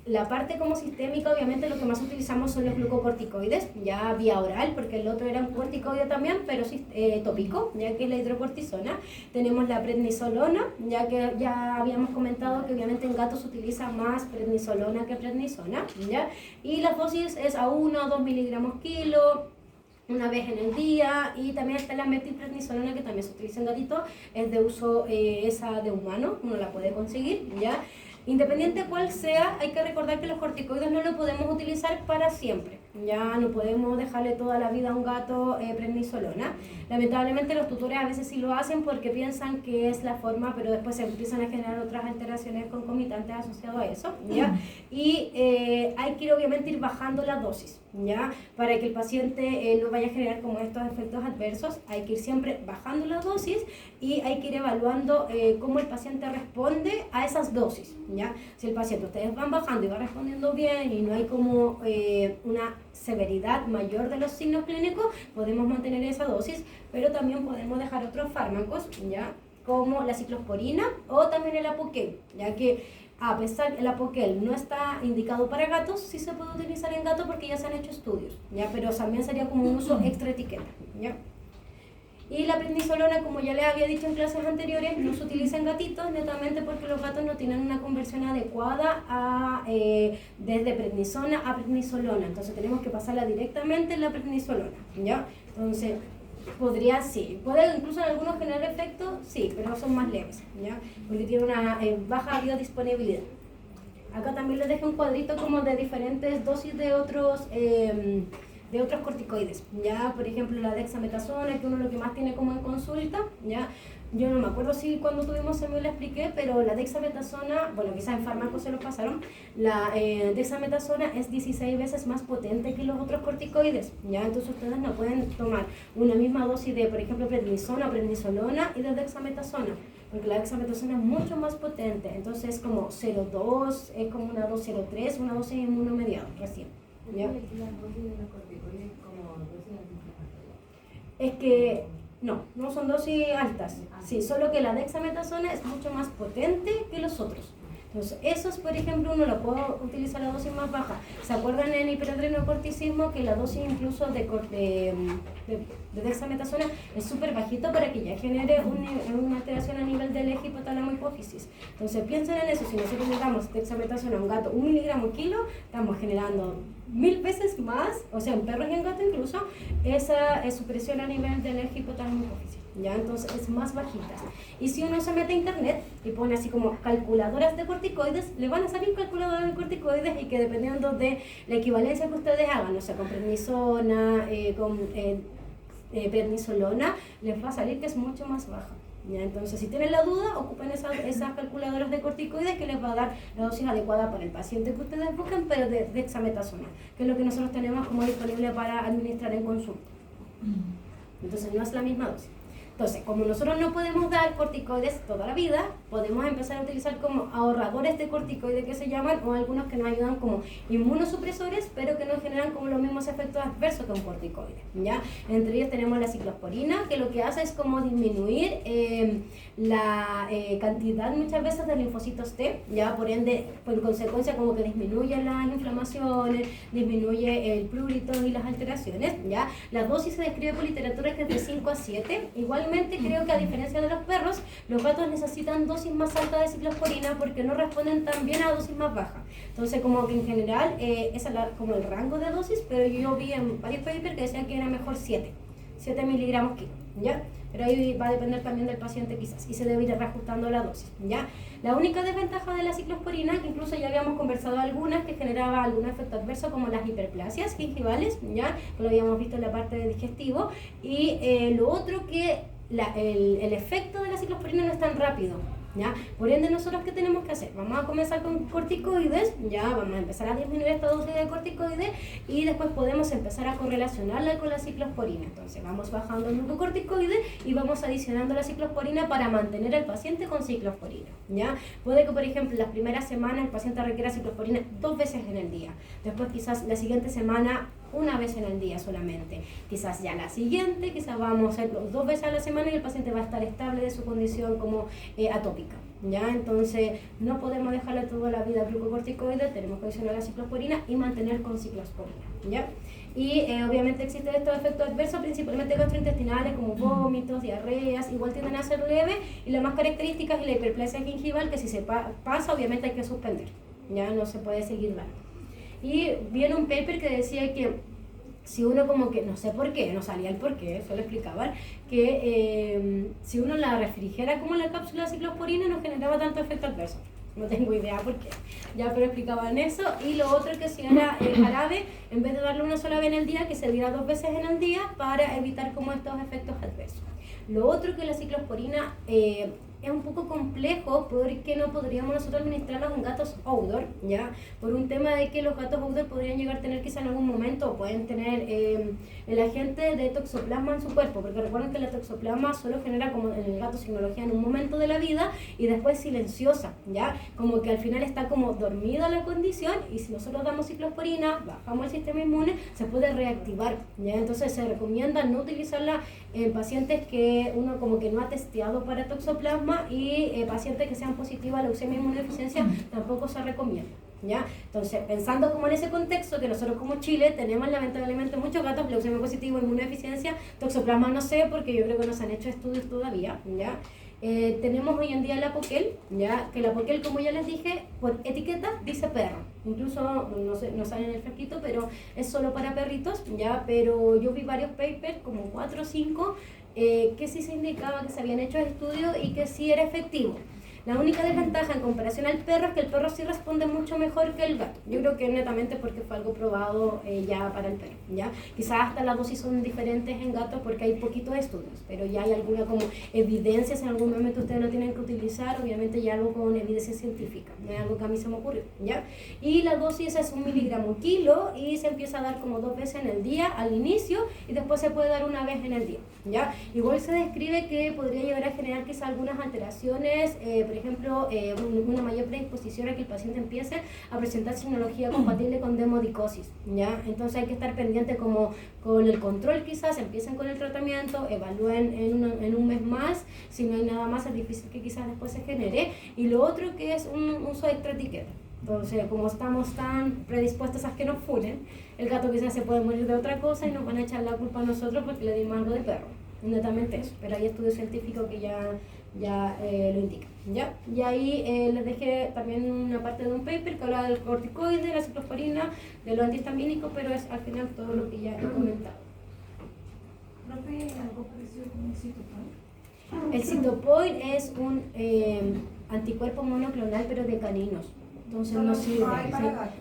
la parte como sistémica, obviamente lo que más utilizamos son los glucocorticoides, ya vía oral, porque el otro era un corticoide también, pero tópico, ya que es la hidrocortisona. Tenemos la prednisolona, ya que ya habíamos comentado que obviamente en gatos se utiliza más prednisolona que prednisona, ¿ya? Y la dosis es a 1 o 2 miligramos kilo, una vez en el día. Y también está la metilprednisolona, que también se utiliza en gatito, es de uso esa de humano, uno la puede conseguir, ¿ya? Independiente de cuál sea, hay que recordar que los corticoides no los podemos utilizar para siempre. Ya no podemos dejarle toda la vida a un gato prednisolona. Lamentablemente los tutores a veces sí lo hacen porque piensan que es la forma, pero después se empiezan a generar otras alteraciones concomitantes asociadas a eso, ¿ya? Y hay que ir, obviamente ir bajando la dosis, ¿ya? Para que el paciente no vaya a generar como estos efectos adversos, hay que ir siempre bajando la dosis y hay que ir evaluando cómo el paciente responde a esas dosis, ¿ya? Si el paciente, ustedes van bajando y va respondiendo bien y no hay como una severidad mayor de los signos clínicos, podemos mantener esa dosis, pero también podemos dejar otros fármacos, ¿ya? como la ciclosporina o también el apoquel, ya que a pesar que el apoquel no está indicado para gatos, sí se puede utilizar en gatos porque ya se han hecho estudios, ¿ya? Pero también sería como un uso extra etiqueta, ¿ya? Y la prednisolona, como ya les había dicho en clases anteriores, no se utiliza en gatitos netamente porque los gatos no tienen una conversión adecuada desde prednisona a prednisolona. Entonces tenemos que pasarla directamente en la prednisolona, ¿ya? Entonces, podría, sí, puede incluso en algunos generar efectos, sí, pero son más leves, ¿ya? Porque tiene una baja biodisponibilidad. Acá también les dejé un cuadrito como de diferentes dosis de otros corticoides, ya, por ejemplo la dexametasona, que uno lo que más tiene como en consulta, ya, yo no me acuerdo si cuando tuvimos semio le expliqué, pero la dexametasona, bueno, quizás en fármacos se lo pasaron, la dexametasona es 16 veces más potente que los otros corticoides, ya, entonces ustedes no pueden tomar una misma dosis de, por ejemplo, prednisona o prednisolona y de dexametasona, porque la dexametasona es mucho más potente, entonces es como 0,2, es como una 2,03, una dosis inmunomediada recién. ¿Ya? Es que no son dosis altas, sí, solo que la dexametasona es mucho más potente que los otros. Entonces, esos, por ejemplo, uno lo puede utilizar a dosis más baja. ¿Se acuerdan en hiperadrenocorticismo que la dosis incluso de dexametasona es súper bajito para que ya genere una alteración a nivel del eje hipotálamo hipófisis? Entonces, piensen en eso. Si nosotros le damos dexametasona a un gato 1 miligramo kilo, estamos generando 1000 veces más, o sea, en perros y en gatos incluso, esa supresión a nivel del eje hipotálamo hipófisis. ¿Ya? Entonces es más bajita. Y si uno se mete a internet y pone así como calculadoras de corticoides, le van a salir calculadoras de corticoides y que dependiendo de la equivalencia que ustedes hagan, o sea, con prednisona, con prednisolona, les va a salir que es mucho más baja. ¿Ya? Entonces, si tienen la duda, ocupen esas calculadoras de corticoides que les va a dar la dosis adecuada para el paciente que ustedes busquen, pero de dexametasona, que es lo que nosotros tenemos como disponible para administrar en consulta. Entonces, no es la misma dosis. Entonces, como nosotros no podemos dar corticoides toda la vida, podemos empezar a utilizar como ahorradores de corticoides que se llaman, o algunos que nos ayudan como inmunosupresores, pero que no generan como los mismos efectos adversos que un corticoide, ¿ya? Entre ellos tenemos la ciclosporina, que lo que hace es como disminuir la cantidad muchas veces de linfocitos T, ¿ya? Por ende, por consecuencia como que disminuye las inflamaciones, disminuye el prurito y las alteraciones, ¿ya? La dosis se describe por literatura que es de 5 a 7, igualmente creo que a diferencia de los perros, los gatos necesitan dosis más altas de ciclosporina porque no responden tan bien a dosis más bajas. Entonces, como que en general, esa es como el rango de dosis, pero yo vi en varios papers que decían que era mejor 7 miligramos kilo, ¿ya? Pero ahí va a depender también del paciente quizás, y se debe ir reajustando la dosis, ¿ya? La única desventaja de la ciclosporina, que incluso ya habíamos conversado algunas, que generaba algún efecto adverso como las hiperplasias gingivales, ¿ya? Que lo habíamos visto en la parte de digestivo, y lo otro que el efecto de la ciclosporina no es tan rápido, ¿ya? Por ende, nosotros, ¿qué tenemos que hacer? Vamos a comenzar con corticoides, ya vamos a empezar a disminuir esta dosis de corticoides y después podemos empezar a correlacionarla con la ciclosporina. Entonces, vamos bajando el glucocorticoide y vamos adicionando la ciclosporina para mantener al paciente con ciclosporina, ¿ya? Puede que, por ejemplo, las primeras semanas el paciente requiera ciclosporina 2 veces en el día, después quizás la siguiente semana 1 vez en el día solamente, quizás ya la siguiente, quizás vamos a hacerlo 2 veces a la semana y el paciente va a estar estable de su condición como atópica, ¿ya? Entonces no podemos dejarle toda la vida glucocorticoide, tenemos que adicionar la ciclosporina y mantener con ciclosporina, ¿ya? Y obviamente existen estos efectos adversos, principalmente gastrointestinales como vómitos, diarreas, igual tienden a ser leves, y la más característica es la hiperplasia gingival, que si se pasa obviamente hay que suspender, ya no se puede seguir dando. Y viene un paper que decía que si uno como que, no sé por qué, no salía el por qué, solo explicaban, que si uno la refrigera como la cápsula de ciclosporina no generaba tanto efecto adverso. No tengo idea por qué, ya, pero explicaban eso. Y lo otro que si era el jarabe, en vez de darle una sola vez en el día, que se diera 2 veces en el día para evitar como estos efectos adversos. Lo otro que la ciclosporina es un poco complejo porque no podríamos nosotros administrarlos en gatos outdoor, ¿ya? Por un tema de que los gatos outdoor podrían llegar a tener quizá en algún momento, o pueden tener el agente de toxoplasma en su cuerpo, porque recuerden que la toxoplasma solo genera como en el gato signología en un momento de la vida y después silenciosa, ¿ya? Como que al final está como dormida la condición y si nosotros damos ciclosporina, bajamos el sistema inmune, se puede reactivar, ¿ya? Entonces se recomienda no utilizarla en pacientes que uno como que no ha testeado para toxoplasma y pacientes que sean positivos a leucemia inmunodeficiencia tampoco se recomienda, ¿ya? Entonces, pensando como en ese contexto, que nosotros como Chile tenemos lamentablemente muchos gatos leucemia positivo, inmunodeficiencia, toxoplasma no sé, porque yo creo que no se han hecho estudios todavía, ¿ya? Tenemos hoy en día la Poquel, ¿ya? Que la Poquel, como ya les dije, por etiqueta dice perro, incluso no sale en el frasquito, pero es solo para perritos, ¿ya? Pero yo vi varios papers, como 4 o 5, que sí se indicaba que se habían hecho estudios y que sí era efectivo. La única desventaja en comparación al perro es que el perro sí responde mucho mejor que el gato. Yo creo que netamente porque fue algo probado ya para el perro, ¿ya? Quizás hasta las dosis son diferentes en gatos porque hay poquitos estudios, pero ya hay alguna como evidencias en algún momento ustedes lo tienen que utilizar, obviamente ya algo con evidencia científica, no es algo que a mí se me ocurrió, ¿ya? Y la dosis es 1 miligramo kilo y se empieza a dar como 2 veces en el día al inicio y después se puede dar una vez en el día, ¿ya? Igual se describe que podría llegar a generar quizás algunas alteraciones, por ejemplo, una mayor predisposición a que el paciente empiece a presentar signología compatible con demodicosis, ¿ya? Entonces hay que estar pendiente como con el control, quizás empiecen con el tratamiento, evalúen en un mes más, si no hay nada más es difícil que quizás después se genere, y lo otro que es un uso extra etiqueta. Entonces, como estamos tan predispuestos a que nos funen, el gato quizás se puede morir de otra cosa y nos van a echar la culpa a nosotros porque le dimos algo de perro, netamente eso, pero hay estudios científicos que ya lo indican, ¿ya? Y ahí les dejé también una parte de un paper que habla del corticoide, la ciclosporina, de los antihistamínicos, pero es al final todo lo que ya he comentado. ¿Profe, algo parecido con el Citopoid? El Citopoid es un anticuerpo monoclonal, pero de caninos. Entonces no sirve,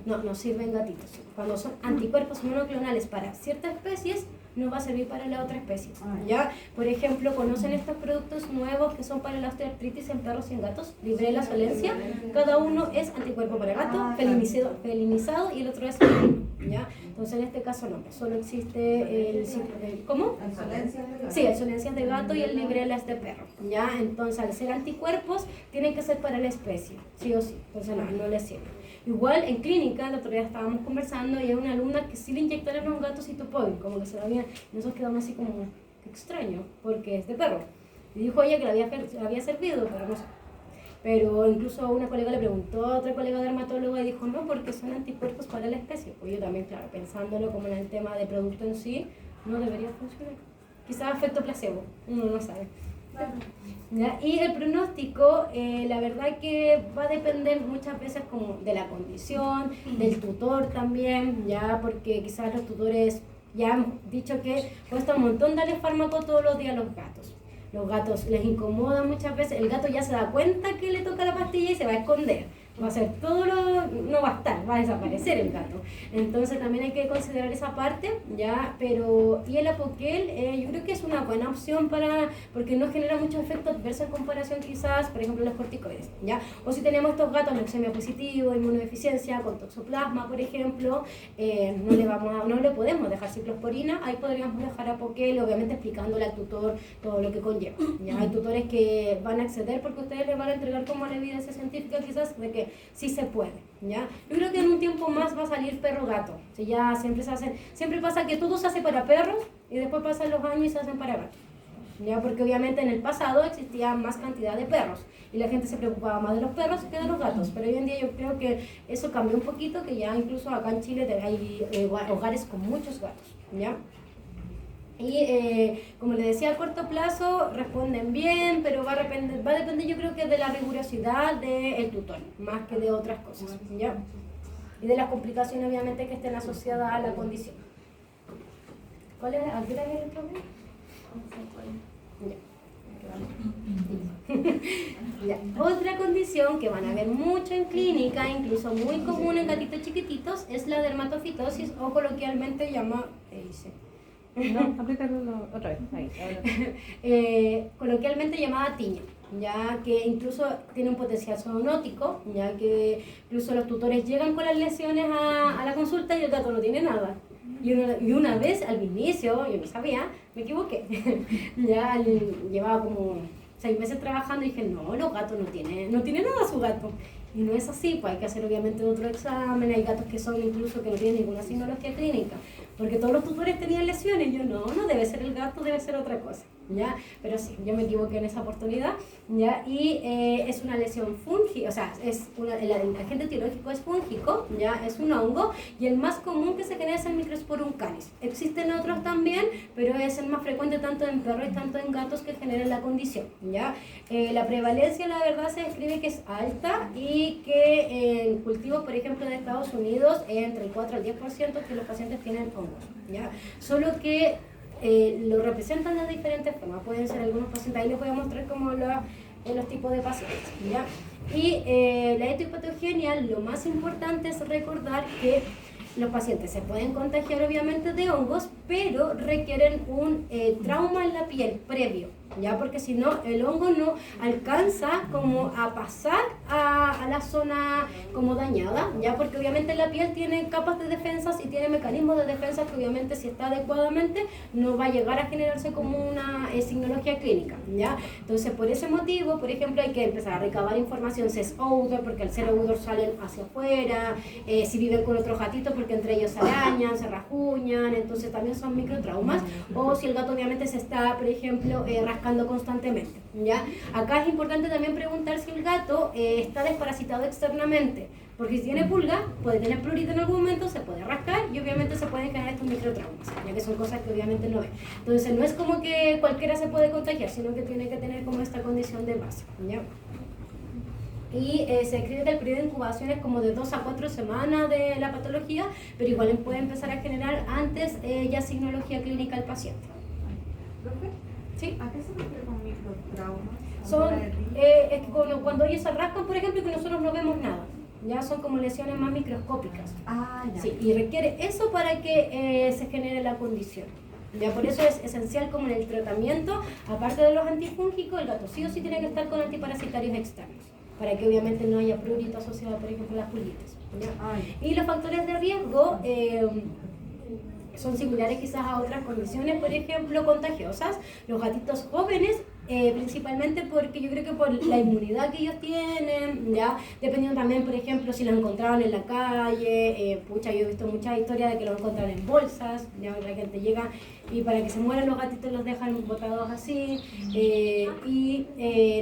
no sirven gatitos. Cuando son anticuerpos monoclonales para ciertas especies, no va a servir para la otra especie, ¿ya? Por ejemplo, ¿conocen estos productos nuevos que son para la osteoartritis en perros y en gatos? Librela, Solencia. Cada uno es anticuerpo para gato, felinizado y el otro es felino, ¿ya? Entonces, en este caso no, solo existe el ¿cómo? ¿El Solencia es de gato? Sí, el Solencia es de gato y el Librela es de perro, ¿ya? Entonces, al ser anticuerpos, tienen que ser para la especie, sí o sí, entonces no les sirve. Igual en clínica, el otro día estábamos conversando y hay una alumna que sí le inyectaron a un gato Citopoid, como que se lo había, nosotros quedamos así como extraño, porque es de perro. Y dijo ella que le había servido, pero no sé. Pero incluso una colega le preguntó a otra colega dermatóloga y dijo no, porque son anticuerpos para la especie. Pues yo también, claro, pensándolo como en el tema de producto en sí, no debería funcionar. Quizás efecto placebo, uno no sabe. ¿Ya? Y el pronóstico, la verdad que va a depender muchas veces como de la condición, del tutor también, ya, porque quizás los tutores ya hemos dicho que cuesta un montón darle fármaco todos los días a los gatos. Los gatos les incomoda muchas veces, el gato ya se da cuenta que le toca la pastilla y se va a esconder. Va a hacer todo no va a estar, va a desaparecer el gato. Entonces también hay que considerar esa parte, ¿ya? Pero, y el Apoquel, yo creo que es una buena opción porque no genera muchos efectos adversos en comparación quizás, por ejemplo, los corticoides, ¿ya? O si tenemos estos gatos leucemia positivo, inmunodeficiencia, con toxoplasma, por ejemplo, no le podemos dejar ciclosporina, ahí podríamos dejar Apoquel, obviamente explicándole al tutor todo lo que conlleva, ¿ya? Hay tutores que van a acceder porque ustedes les van a entregar como la evidencia científica quizás de que sí se puede, ¿ya? Yo creo que en un tiempo más va a salir perro-gato. O sea, ya siempre pasa que todo se hace para perros y después pasan los años y se hacen para gatos, ¿ya? Porque obviamente en el pasado existía más cantidad de perros y la gente se preocupaba más de los perros que de los gatos, pero hoy en día yo creo que eso cambió un poquito, que ya incluso acá en Chile hay hogares con muchos gatos, ¿ya? Y como les decía, a corto plazo responden bien, pero va a depender yo creo que de la rigurosidad del tutor, más que de otras cosas, ¿ya? Y de las complicaciones obviamente que estén asociadas a la condición. ¿A qué hora es el problema? Ya. Otra condición que van a ver mucho en clínica, incluso muy común en gatitos chiquititos, es la dermatofitosis o coloquialmente llamada... No, apriétalo otra vez. Ahí, coloquialmente llamada tiña, ya que incluso tiene un potencial zoonótico, ya que incluso los tutores llegan con las lesiones a la consulta y el gato no tiene nada. Y una vez al inicio, yo no sabía, me equivoqué. Ya llevaba como 6 meses trabajando y dije, no, los gatos no tiene nada su gato. Y no es así, pues hay que hacer obviamente otro examen, hay gatos que son incluso que no tienen ninguna signología clínica, porque todos los tutores tenían lesiones, yo no debe ser el gato, debe ser otra cosa, ¿ya? Pero sí, yo me equivoqué en esa oportunidad, ¿ya? Y es una lesión fúngica, o sea, el agente etiológico es fúngico, ¿ya? Es un hongo, y el más común que se genera es el Microsporum canis. Existen otros también, pero es el más frecuente tanto en perros y tanto en gatos que generan la condición, ¿ya? La prevalencia, la verdad, se describe que es alta y que en cultivos, por ejemplo, de Estados Unidos, entre el 4 al 10% que los pacientes tienen hongos, ¿ya? Solo que lo representan de diferentes formas. Pueden ser algunos pacientes, ahí les voy a mostrar como los tipos de pacientes, ¿ya? Y la etiopatogenia, lo más importante es recordar que los pacientes se pueden contagiar obviamente de hongos, pero requieren un trauma en la piel previo, ¿ya? Porque si no, el hongo no alcanza como a pasar a la zona como dañada, ¿ya? Porque obviamente la piel tiene capas de defensas y tiene mecanismos de defensa que obviamente si está adecuadamente no va a llegar a generarse como una signología clínica, ¿ya? Entonces por ese motivo, por ejemplo, hay que empezar a recabar información si es odor, porque al ser odor salen hacia afuera, si viven con otros gatitos porque entre ellos se arañan, se rajuñan, entonces también son microtraumas, o si el gato obviamente se está, por ejemplo, rascando constantemente, ¿ya? Acá es importante también preguntar si el gato está desparasitado externamente, porque si tiene pulga, puede tener prurito en algún momento, se puede rascar y obviamente se pueden generar estos microtraumas, ya que son cosas que obviamente no ven. Entonces no es como que cualquiera se puede contagiar, sino que tiene que tener como esta condición de base, ¿ya? Y se describe que el periodo de incubación es como de 2 a 4 semanas de la patología, pero igual puede empezar a generar antes ya signología clínica al paciente. ¿Profe? ¿Sí? ¿A qué se refiere con microtraumas? Son, es que cuando ellos se rascan, por ejemplo, que nosotros no vemos nada, ya son como lesiones más microscópicas. Ah, ya. Sí, y requiere eso para que se genere la condición. Ya por eso es esencial como en el tratamiento, aparte de los antifúngicos, el gato sí o sí tiene que estar con antiparasitarios externos, para que obviamente no haya prurito asociado, por ejemplo, a las pulguitas, ¿ya? Y los factores de riesgo son similares quizás a otras condiciones, por ejemplo, contagiosas. Los gatitos jóvenes, principalmente porque yo creo que por la inmunidad que ellos tienen, ya, dependiendo también, por ejemplo, si los encontraban en la calle, yo he visto muchas historias de que los encuentran en bolsas, ya la gente llega y para que se mueran los gatitos los dejan botados así, y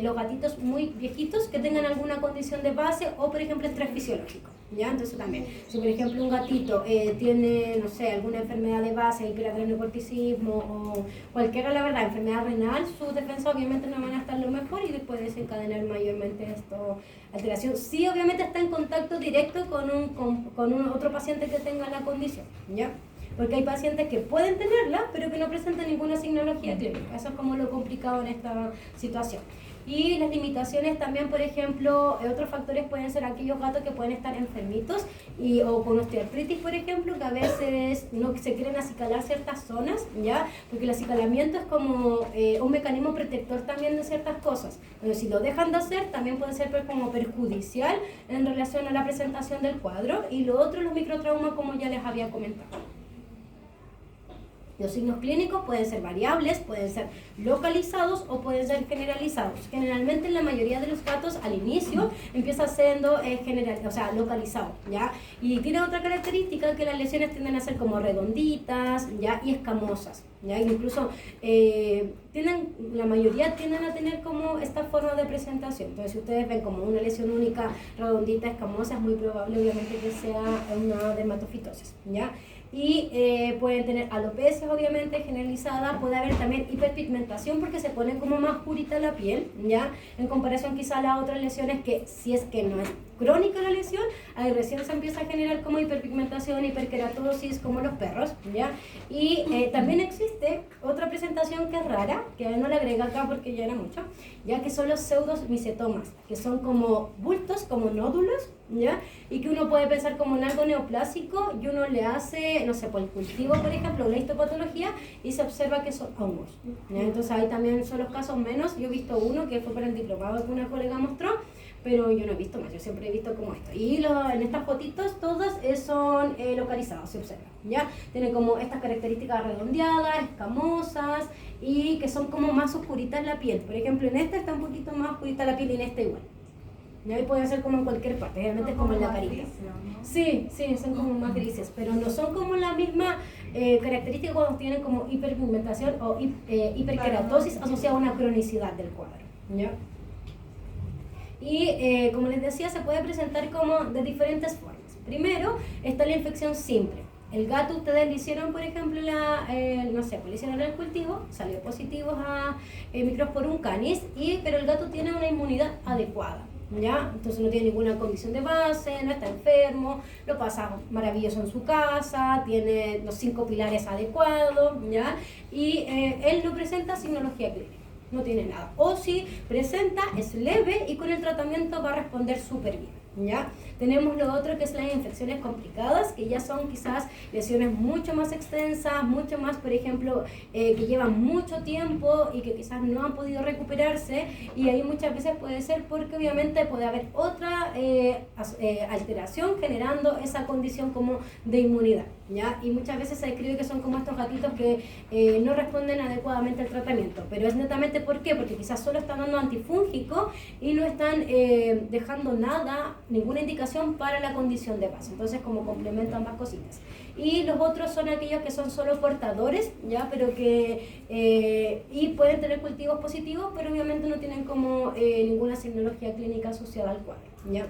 los gatitos muy viejitos que tengan alguna condición de base o, por ejemplo, estrés fisiológico. ¿Ya? Entonces también, si por ejemplo un gatito tiene, no sé, alguna enfermedad de base, hiperadrenocorticismo o cualquiera, la verdad, enfermedad renal, sus defensas obviamente no van a estar lo mejor y después desencadenar mayormente esto, alteración. Sí, obviamente está en contacto directo con un otro paciente que tenga la condición, ¿ya? Porque hay pacientes que pueden tenerla, pero que no presentan ninguna signología clínica. Eso es como lo complicado en esta situación. Y las limitaciones también, por ejemplo, otros factores pueden ser aquellos gatos que pueden estar enfermitos o con osteoartritis, por ejemplo, que a veces no se quieren acicalar ciertas zonas, ¿ya? Porque el acicalamiento es como un mecanismo protector también de ciertas cosas. Pero si lo dejan de hacer, también puede ser como perjudicial en relación a la presentación del cuadro. Y lo otro, los microtraumas, como ya les había comentado. Los signos clínicos pueden ser variables, pueden ser localizados o pueden ser generalizados. Generalmente en la mayoría de los gatos al inicio empieza siendo localizado, ¿ya? Y tiene otra característica que las lesiones tienden a ser como redonditas, ¿ya? Y escamosas, ¿ya? Incluso la mayoría tienden a tener como esta forma de presentación. Entonces si ustedes ven como una lesión única, redondita, escamosa, es muy probable obviamente que sea una dermatofitosis, ¿ya? Y pueden tener alopecias obviamente generalizadas, puede haber también hiperpigmentación porque se pone como más purita la piel, ¿ya? En comparación quizá a las otras lesiones que si es que no es crónica la lesión, ahí recién se empieza a generar como hiperpigmentación, hiperkeratosis como los perros, ¿ya? Y también existe otra presentación que es rara, que no la agrega acá porque ya era mucho, ya que son los pseudomicetomas, que son como bultos, como nódulos, ¿ya? Y que uno puede pensar como en algo neoplásico y uno le hace, no sé, por el cultivo, por ejemplo, una histopatología y se observa que son hongos, ¿ya? Entonces ahí también son los casos menos. Yo he visto uno que fue para el diplomado que una colega mostró, pero yo no he visto más, yo siempre he visto como esto. Y en estas fotitos todas son localizados, se observa, ¿ya? Tienen como estas características redondeadas, escamosas y que son como más oscuritas la piel. Por ejemplo, en esta está un poquito más oscurita la piel y en esta igual. ¿Ya? Y puede ser como en cualquier parte, realmente es como en la carita. Grises, ¿no? Sí, sí, son como más grises, pero no son como la misma característica cuando tienen como hiperpigmentación o hiperkeratosis asociada a una cronicidad del cuadro, ¿ya? Y como les decía, se puede presentar como de diferentes formas. Primero está la infección simple. El gato, ustedes le hicieron, por ejemplo, no sé, pues le hicieron el cultivo, salió positivo a Microsporum canis, pero el gato tiene una inmunidad adecuada, ¿ya? Entonces no tiene ninguna condición de base, no está enfermo, lo pasa maravilloso en su casa, tiene los 5 pilares adecuados, ¿ya? Y él no presenta signología clínica. No tiene nada. O si presenta, es leve y con el tratamiento va a responder súper bien, ¿ya? Tenemos lo otro que es las infecciones complicadas, que ya son quizás lesiones mucho más extensas, mucho más, por ejemplo, que llevan mucho tiempo y que quizás no han podido recuperarse, y ahí muchas veces puede ser porque obviamente puede haber otra alteración generando esa condición como de inmunidad, ¿ya? Y muchas veces se describe que son como estos gatitos que no responden adecuadamente al tratamiento, pero es netamente ¿por qué? Porque quizás solo están dando antifúngico y no están dejando nada, ninguna indicación para la condición de base. Entonces como complemento ambas cositas. Y los otros son aquellos que son solo portadores, ¿ya? Pero que y pueden tener cultivos positivos, pero obviamente no tienen como ninguna signología clínica asociada al cuadro, ¿ya?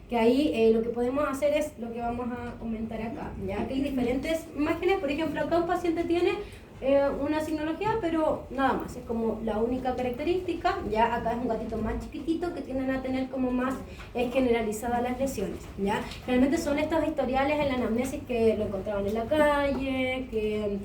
Que ahí lo que podemos hacer es lo que vamos a comentar acá, ¿ya? Que hay diferentes imágenes. Por ejemplo, acá un paciente tiene una signología, pero nada más, es como la única característica. Ya acá es un gatito más chiquitito que tienden a tener como más generalizadas las lesiones, ¿ya? Realmente son estos historiales en la anamnesis que lo encontraban en la calle, que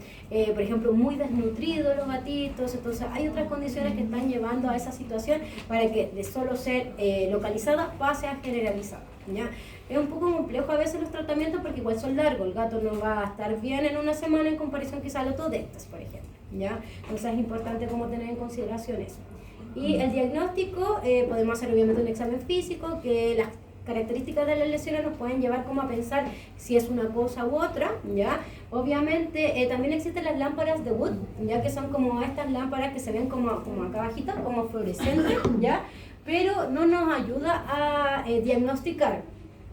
por ejemplo muy desnutridos los gatitos. Entonces hay otras condiciones que están llevando a esa situación para que de solo ser localizada pase a generalizada, ¿ya? Es un poco complejo a veces los tratamientos porque igual son largos. El gato no va a estar bien en una semana en comparación quizá al otro de estas, por ejemplo, ¿ya? Entonces es importante como tener en consideración eso. Y el diagnóstico, podemos hacer obviamente un examen físico, que las características de las lesiones nos pueden llevar como a pensar si es una cosa u otra, ¿ya? Obviamente también existen las lámparas de Wood, ya que son como estas lámparas que se ven como acá abajito, como fluorescentes, ¿ya? Pero no nos ayuda a diagnosticar.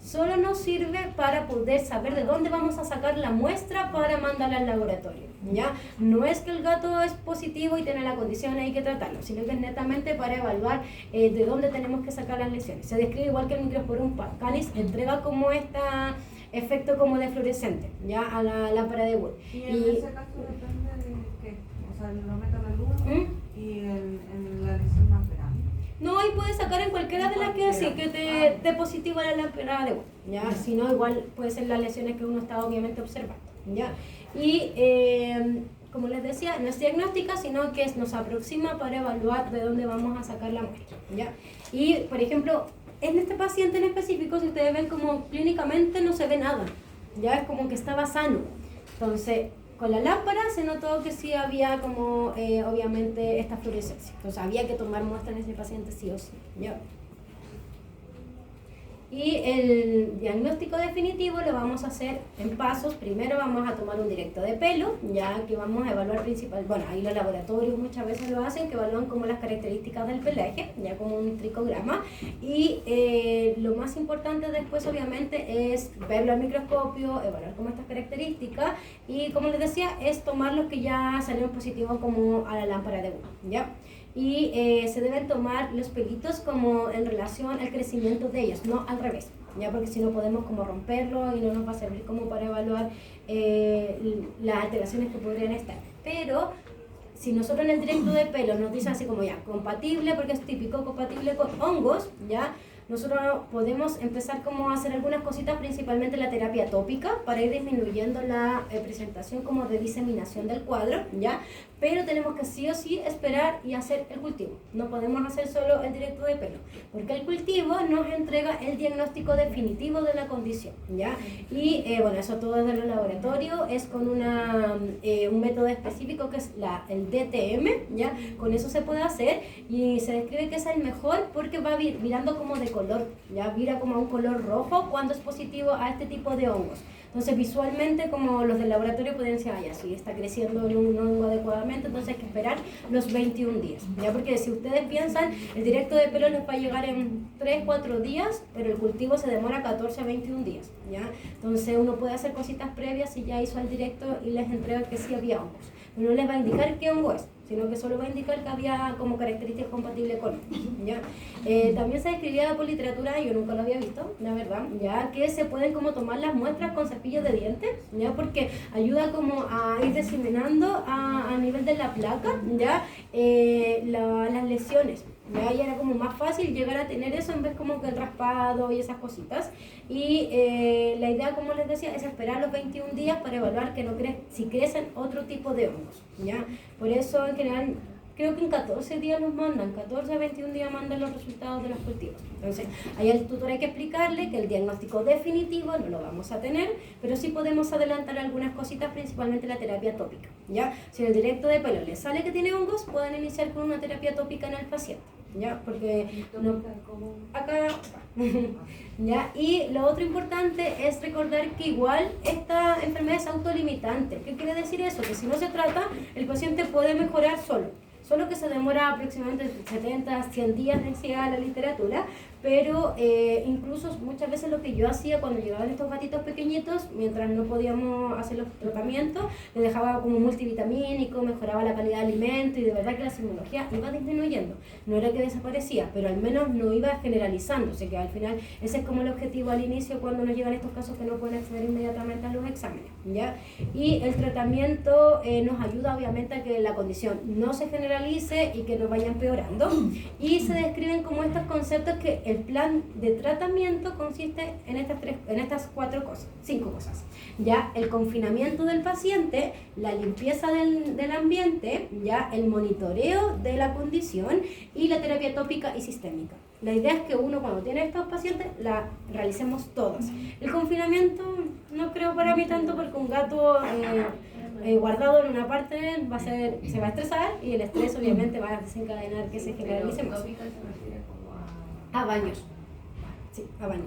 Solo nos sirve para poder saber de dónde vamos a sacar la muestra para mandarla al laboratorio, ¿ya? No es que el gato es positivo y tiene la condición y hay que tratarlo, sino que es netamente para evaluar de dónde tenemos que sacar las lesiones. Se describe igual que el Microsporum canis, entrega como este efecto como de fluorescente, ¿ya? A la lámpara de Wood. Y en ese caso depende de qué, o sea, lo meto a la luz y en la lesión más grande. No, y puedes sacar en cualquiera de las que sí, que te dé positivo a la lámpara de Wood, ¿ya? Si no, igual puede ser las lesiones que uno está obviamente observando, ¿ya? Y como les decía, no es diagnóstica, sino que nos aproxima para evaluar de dónde vamos a sacar la muestra, ¿ya? Y, por ejemplo, en este paciente en específico, si ustedes ven como clínicamente no se ve nada, ya es como que estaba sano. Entonces, con la lámpara se notó que sí había como, obviamente, esta fluorescencia. Entonces, había que tomar muestra en ese paciente sí o sí, ¿ya? Y el diagnóstico definitivo lo vamos a hacer en pasos. Primero vamos a tomar un directo de pelo, ya que vamos a evaluar bueno, ahí los laboratorios muchas veces lo hacen, que evalúan como las características del pelaje, ya como un tricograma. Y lo más importante después obviamente es verlo al microscopio, evaluar como estas características, y como les decía, es tomar los que ya salieron positivos como a la lámpara de Wood, ¿ya? Y se deben tomar los pelitos como en relación al crecimiento de ellos, no al revés, ya, porque si no podemos como romperlo y no nos va a servir como para evaluar las alteraciones que podrían estar. Pero si nosotros en el directo de pelo nos dicen así como ya, compatible, porque es típico, compatible con hongos, ya, nosotros podemos empezar como a hacer algunas cositas, principalmente la terapia tópica, para ir disminuyendo la presentación como de diseminación del cuadro, ¿ya? Pero tenemos que sí o sí esperar y hacer el cultivo. No podemos hacer solo el directo de pelo, porque el cultivo nos entrega el diagnóstico definitivo de la condición, ¿ya? Y bueno, eso todo desde los laboratorios, es con un método específico que es el DTM, ¿ya? Con eso se puede hacer y se describe que es el mejor porque va virando como de color, ¿ya? Vira como a un color rojo cuando es positivo a este tipo de hongos. Entonces visualmente, como los del laboratorio pueden decir, ya sí, está creciendo un hongo adecuadamente, entonces hay que esperar los 21 días, ¿ya? Porque si ustedes piensan, el directo de pelo les va a llegar en 3-4 días, pero el cultivo se demora 14 a 21 días, ¿ya? Entonces uno puede hacer cositas previas si ya hizo el directo y les entrega que sí había hongos. Pero no les va a indicar qué hongo es, sino que solo va a indicar que había como características compatibles con él, ¿ya? También se describía por literatura, yo nunca lo había visto, la verdad, ya que se pueden como tomar las muestras con cepillos de dientes, ya, porque ayuda como a ir diseminando a nivel de la placa, ya, las lesiones. ¿Ya? Y era como más fácil llegar a tener eso en vez como que el raspado y esas cositas. Y la idea, como les decía, es esperar los 21 días para evaluar que si crecen otro tipo de hongos, ¿ya? Por eso en general creo que en 14 días nos mandan, 14 a 21 días mandan los resultados de los cultivos. Entonces, ahí al tutor hay que explicarle que el diagnóstico definitivo no lo vamos a tener, pero sí podemos adelantar algunas cositas, principalmente la terapia tópica, ¿ya? Si en el directo de pelo les sale que tiene hongos, pueden iniciar con una terapia tópica en el paciente, ¿ya? Porque acá ¿ya? Y lo otro importante es recordar que igual esta enfermedad es autolimitante. ¿Qué quiere decir eso? Que si no se trata, el paciente puede mejorar solo que se demora aproximadamente 70, 100 días, decía la literatura, pero incluso muchas veces lo que yo hacía cuando llegaban estos gatitos pequeñitos, mientras no podíamos hacer los tratamientos, les dejaba como multivitamínico, mejoraba la calidad de alimento y de verdad que la simbología iba disminuyendo. No era que desaparecía, pero al menos no iba generalizándose, que al final ese es como el objetivo al inicio cuando nos llegan estos casos que no pueden acceder inmediatamente a los exámenes, ¿ya? Y el tratamiento nos ayuda obviamente a que la condición no se generalice y que no vaya empeorando, y se describen como estos conceptos que el plan de tratamiento consiste en estas 5 cosas. Ya el confinamiento del paciente, la limpieza del ambiente, ya el monitoreo de la condición y la terapia tópica y sistémica. La idea es que uno cuando tiene estos pacientes la realicemos todas. El confinamiento no creo para mí tanto porque un gato guardado en una parte se va a estresar y el estrés obviamente va a desencadenar que se generalice más. A baños. Sí, a baños.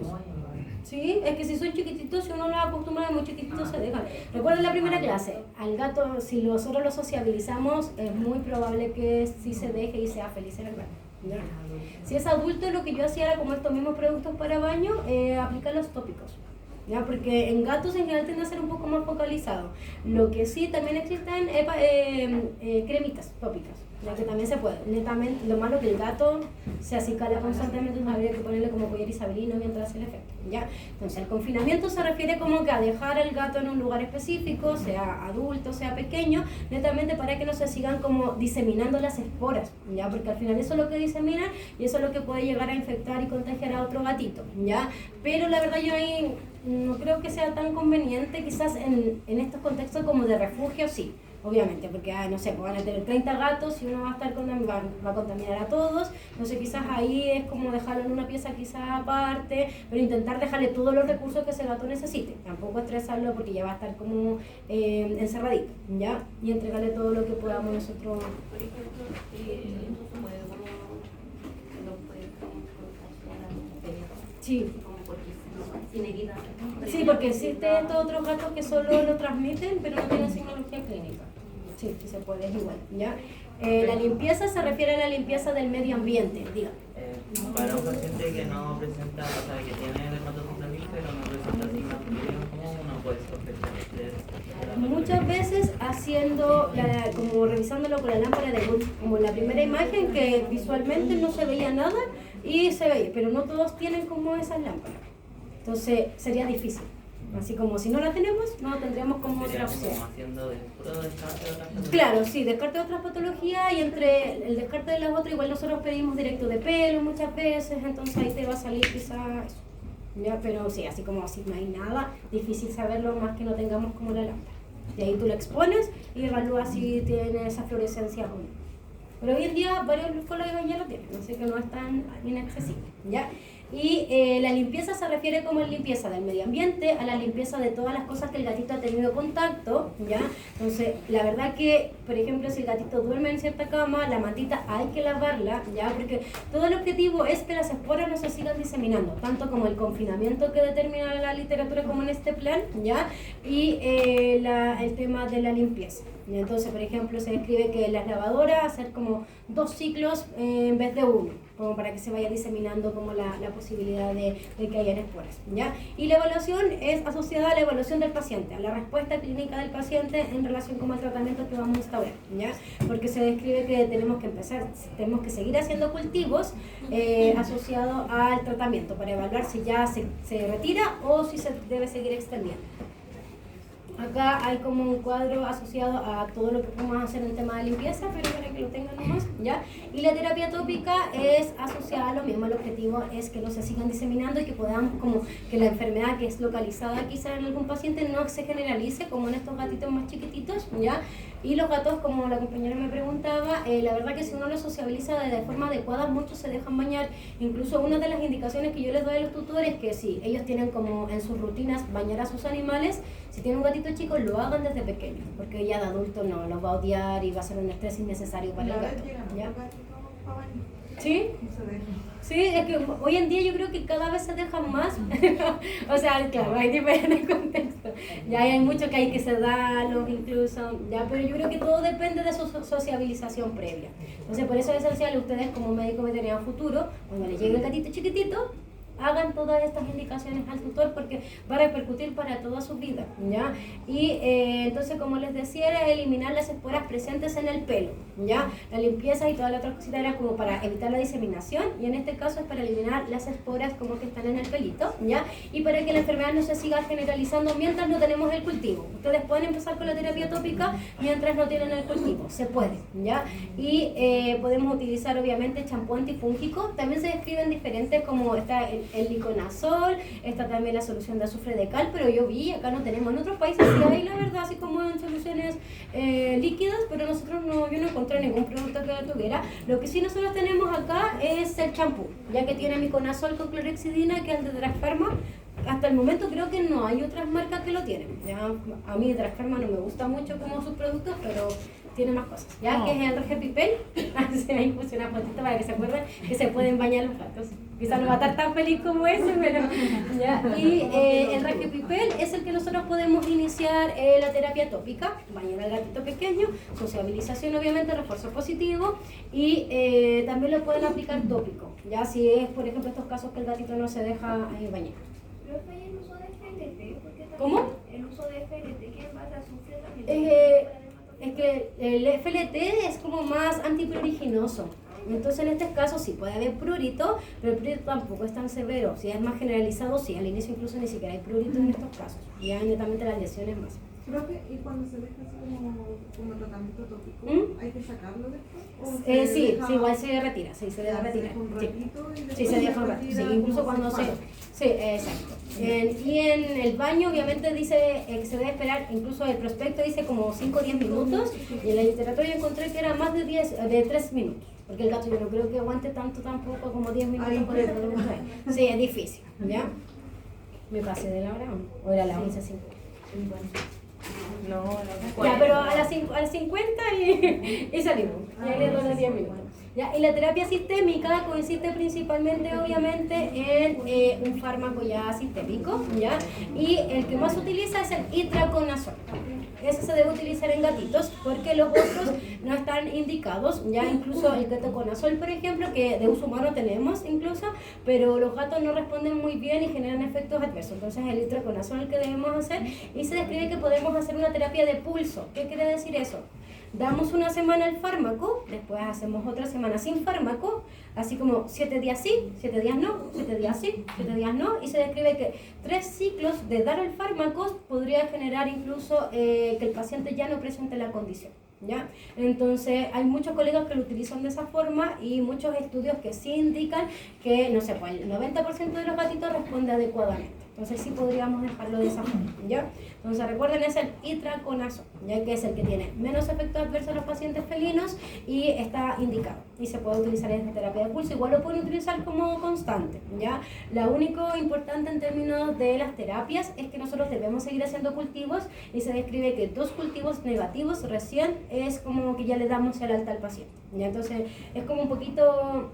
Sí, es que si son chiquititos, si uno los acostumbra de muy chiquititos, se dejan. Recuerden la primera clase, al gato, si nosotros lo sociabilizamos, es muy probable que sí se deje y sea feliz en el baño, ¿ya? Si es adulto, lo que yo hacía era como estos mismos productos para baño, aplicar los tópicos, ¿ya? Porque en gatos en general tiende a ser un poco más focalizado. Lo que sí, también existen cremitas tópicas, ya que también se puede. Netamente, lo malo que el gato se acicala constantemente, entonces habría que ponerle como collar isabelino mientras hace el efecto, ¿ya? Entonces el confinamiento se refiere como que a dejar al gato en un lugar específico, sea adulto, sea pequeño, netamente para que no se sigan como diseminando las esporas, ¿ya? Porque al final eso es lo que diseminan y eso es lo que puede llegar a infectar y contagiar a otro gatito, ¿ya? Pero la verdad yo ahí no creo que sea tan conveniente, quizás en estos contextos como de refugio sí. Obviamente, porque no sé, pues van a tener 30 gatos y uno va a estar va a contaminar a todos, entonces quizás ahí es como dejarlo en una pieza quizás aparte, pero intentar dejarle todos los recursos que ese gato necesite, tampoco estresarlo porque ya va a estar como encerradito, ¿ya? Y entregarle todo lo que podamos nosotros. Por ejemplo, no se puede como no puede Sí. como porque tiene herida. Sí, porque existen estos otros gatos que solo lo transmiten, pero no tienen signología clínica. Sí, sí se puede, es igual, ¿ya? La limpieza se refiere a la limpieza del medio ambiente, diga. Para un paciente que no presenta, o sea, que tiene dermatoconjuntivitis, pero no presenta signos clínicos, ¿cómo uno puede sospechar? Muchas veces haciendo, como revisándolo con la lámpara de luz, como la primera imagen que visualmente no se veía nada y se veía, pero no todos tienen como esas lámparas. Entonces sería difícil, Así como si no la tenemos, no tendríamos como Sería otra opción. como haciendo de puro descarte de otras patologías. Claro, sí, descarte de otras patologías y entre el descarte de las otras igual nosotros pedimos directo de pelo muchas veces, entonces ahí te va a salir quizás eso. Ya, pero sí, así como así no hay nada, difícil saberlo más que no tengamos como la lámpara. Y ahí tú la expones y evalúas si tiene esa fluorescencia o no. Pero hoy en día varios colegas ya lo tienen, así que no es tan inaccesible, ¿ya? Y la limpieza se refiere como limpieza del medio ambiente a la limpieza de todas las cosas que el gatito ha tenido contacto, ¿ya? Entonces, la verdad que, por ejemplo, si el gatito duerme en cierta cama, la matita hay que lavarla, ¿ya? Porque todo el objetivo es que las esporas no se sigan diseminando, tanto como el confinamiento que determina la literatura como en este plan, ¿ya? Y el tema de la limpieza. Y entonces, por ejemplo, se describe que las lavadoras hacer como 2 ciclos en vez de 1, como para que se vaya diseminando como la posibilidad de que hayan esporas, ¿ya? Y la evaluación es asociada a la evaluación del paciente, a la respuesta clínica del paciente en relación con el tratamiento que vamos a instaurar, ¿ya? Porque se describe que tenemos que seguir haciendo cultivos asociados al tratamiento para evaluar si ya se retira o si se debe seguir extendiendo. Acá hay como un cuadro asociado a todo lo que vamos a hacer en tema de limpieza, pero para que lo tengan nomás, ¿ya? Y la terapia tópica es asociada a lo mismo, el objetivo es que no se sigan diseminando y que podamos como que la enfermedad que es localizada quizá en algún paciente no se generalice como en estos gatitos más chiquititos, ¿ya? Y los gatos, como la compañera me preguntaba, la verdad que si uno los sociabiliza de forma adecuada, muchos se dejan bañar. Incluso una de las indicaciones que yo les doy a los tutores es que si ellos tienen como en sus rutinas bañar a sus animales, si tienen un gatito chico, lo hagan desde pequeño, porque ya de adulto no, los va a odiar y va a ser un estrés innecesario para el gato, ¿ya? ¿Sí? Sí, es que hoy en día yo creo que cada vez se dejan más. O sea, claro, hay diferentes contextos. Ya hay muchos que hay que sedarlos incluso, ya, pero yo creo que todo depende de su sociabilización previa. Entonces, por eso es esencial ustedes como médico veterinario futuro, cuando les llegue el gatito chiquitito, hagan todas estas indicaciones al tutor porque va a repercutir para toda su vida, ¿ya? Y entonces, como les decía, era eliminar las esporas presentes en el pelo, ¿ya? La limpieza y toda la otra cosita era como para evitar la diseminación y en este caso es para eliminar las esporas como que están en el pelito, ¿ya? Y para que la enfermedad no se siga generalizando mientras no tenemos el cultivo. Ustedes pueden empezar con la terapia tópica mientras no tienen el cultivo, se puede, ¿ya? Y podemos utilizar obviamente champú antifúngico, también se describen diferentes como está el liconazol, está también la solución de azufre de cal, pero yo vi, acá no tenemos, en otros países sí hay la verdad, así como en soluciones líquidas, pero nosotros no, yo no encontré ningún producto que lo tuviera. Lo que sí nosotros tenemos acá es el champú, ya que tiene liconazol con clorhexidina, que es el de Dragpharma. Hasta el momento creo que no hay otras marcas que lo tienen. Ya, a mí Dragpharma no me gusta mucho como sus productos, pero tiene más cosas, ¿ya? No. Que es el Regepipel. Ahí puse una fotito para que se acuerden que se pueden bañar los gatos. Quizás no va a estar tan feliz como ese, pero ¿ya? Y el Regepipel es el que nosotros podemos iniciar la terapia tópica, bañar al gatito pequeño, sociabilización obviamente, refuerzo positivo y también lo pueden aplicar tópico, ya si es por ejemplo estos casos que el gatito no se deja bañar. ¿Pero está ahí el uso de FLT? ¿Cómo? El uso de FLT, que es más azufre también. Es que el FLT es como más antipruriginoso. Entonces en este caso sí puede haber prurito, pero el prurito tampoco es tan severo. Si es más generalizado, sí, al inicio incluso ni siquiera hay prurito en estos casos. Y hay netamente las lesiones más. Profe, ¿y cuando se deja así como tratamiento tópico, hay que sacarlo después? Sí, igual se retira, sí, se debe retirar. Sí, se deja un rato. Sí, incluso cuando se... Sí, exacto. Y en el baño obviamente dice que se debe esperar, incluso el prospecto dice como 5 o 10 minutos y en la literatura yo encontré que era más de 3 minutos. Porque el gato yo no creo que aguante tanto tampoco como 10 minutos con el producto. Sí, es difícil, ¿ya? ¿Me pasé de la hora o era la 11:50? No, ya, pero a las 50 y salimos. Ya le doy los 10 minutos. ¿Ya? Y la terapia sistémica consiste principalmente, obviamente, en un fármaco ya sistémico, ¿ya? Y el que más se utiliza es el itraconazol. Ese se debe utilizar en gatitos porque los otros no están indicados, ya incluso el ketoconazol, por ejemplo, que de uso humano tenemos incluso, pero los gatos no responden muy bien y generan efectos adversos. Entonces el itraconazol es el que debemos hacer y se describe que podemos hacer una terapia de pulso. ¿Qué quiere decir eso? damos una semana el fármaco, después hacemos otra semana sin fármaco, así como 7 días sí, 7 días no, 7 días sí, 7 días no, y se describe que 3 ciclos de dar el fármaco podría generar incluso que el paciente ya no presente la condición. ¿Ya? Entonces hay muchos colegas que lo utilizan de esa forma y muchos estudios que sí indican que, no sé, pues el 90% de los gatitos responde adecuadamente. Entonces sí podríamos dejarlo de esa forma, ¿ya? Entonces recuerden, es el itraconazol, ya que es el que tiene menos efectos adversos en los pacientes felinos y está indicado. Y se puede utilizar en terapia de pulso, igual lo pueden utilizar como constante, ¿ya? Lo único importante en términos de las terapias es que nosotros debemos seguir haciendo cultivos y se describe que 2 cultivos negativos recién es como que ya le damos el alta al paciente, ¿ya? Entonces es como un poquito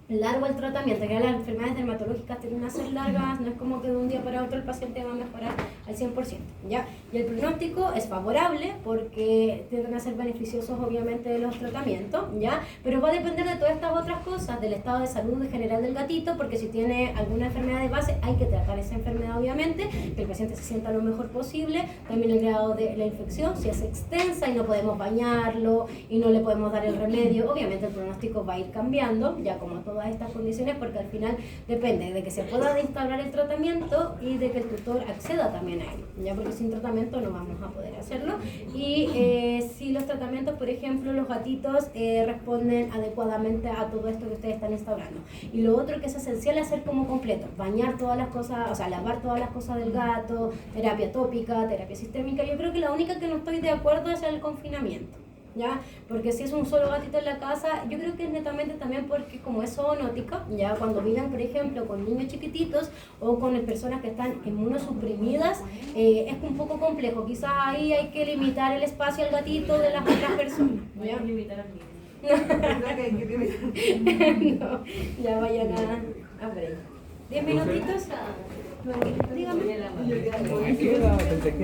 largo el tratamiento, ya las enfermedades dermatológicas tienden a ser largas, no es como que de un día para otro el paciente va a mejorar al 100%, ¿ya? Y el pronóstico es favorable porque tienden a ser beneficiosos obviamente los tratamientos, ¿ya? Pero va a depender de todas estas otras cosas, del estado de salud general del gatito, porque si tiene alguna enfermedad de base hay que tratar esa enfermedad obviamente, que el paciente se sienta lo mejor posible, también el grado de la infección, si es extensa y no podemos bañarlo y no le podemos dar el remedio, obviamente el pronóstico va a ir cambiando, ya como todas estas condiciones, porque al final depende de que se pueda instaurar el tratamiento y de que el tutor acceda también a ello, ya, porque sin tratamiento no vamos a poder hacerlo. Y si los tratamientos, por ejemplo, los gatitos responden adecuadamente a todo esto que ustedes están instaurando. Y lo otro que es esencial es hacer como completo, bañar todas las cosas, o sea, lavar todas las cosas del gato, terapia tópica, terapia sistémica. Yo creo que la única que no estoy de acuerdo es el confinamiento, ¿ya? Porque si es un solo gatito en la casa, yo creo que es netamente también porque como es zoonótica, ya cuando viven, por ejemplo, con niños chiquititos o con personas que están inmunosuprimidas, es un poco complejo. Quizás ahí hay que limitar el espacio al gatito de las otras personas, ¿ya? limitar al niño. Creo que hay que limitar. No, ya vayan a break. 10 minutitos. Dígame. ¿Qué edad? Pensé que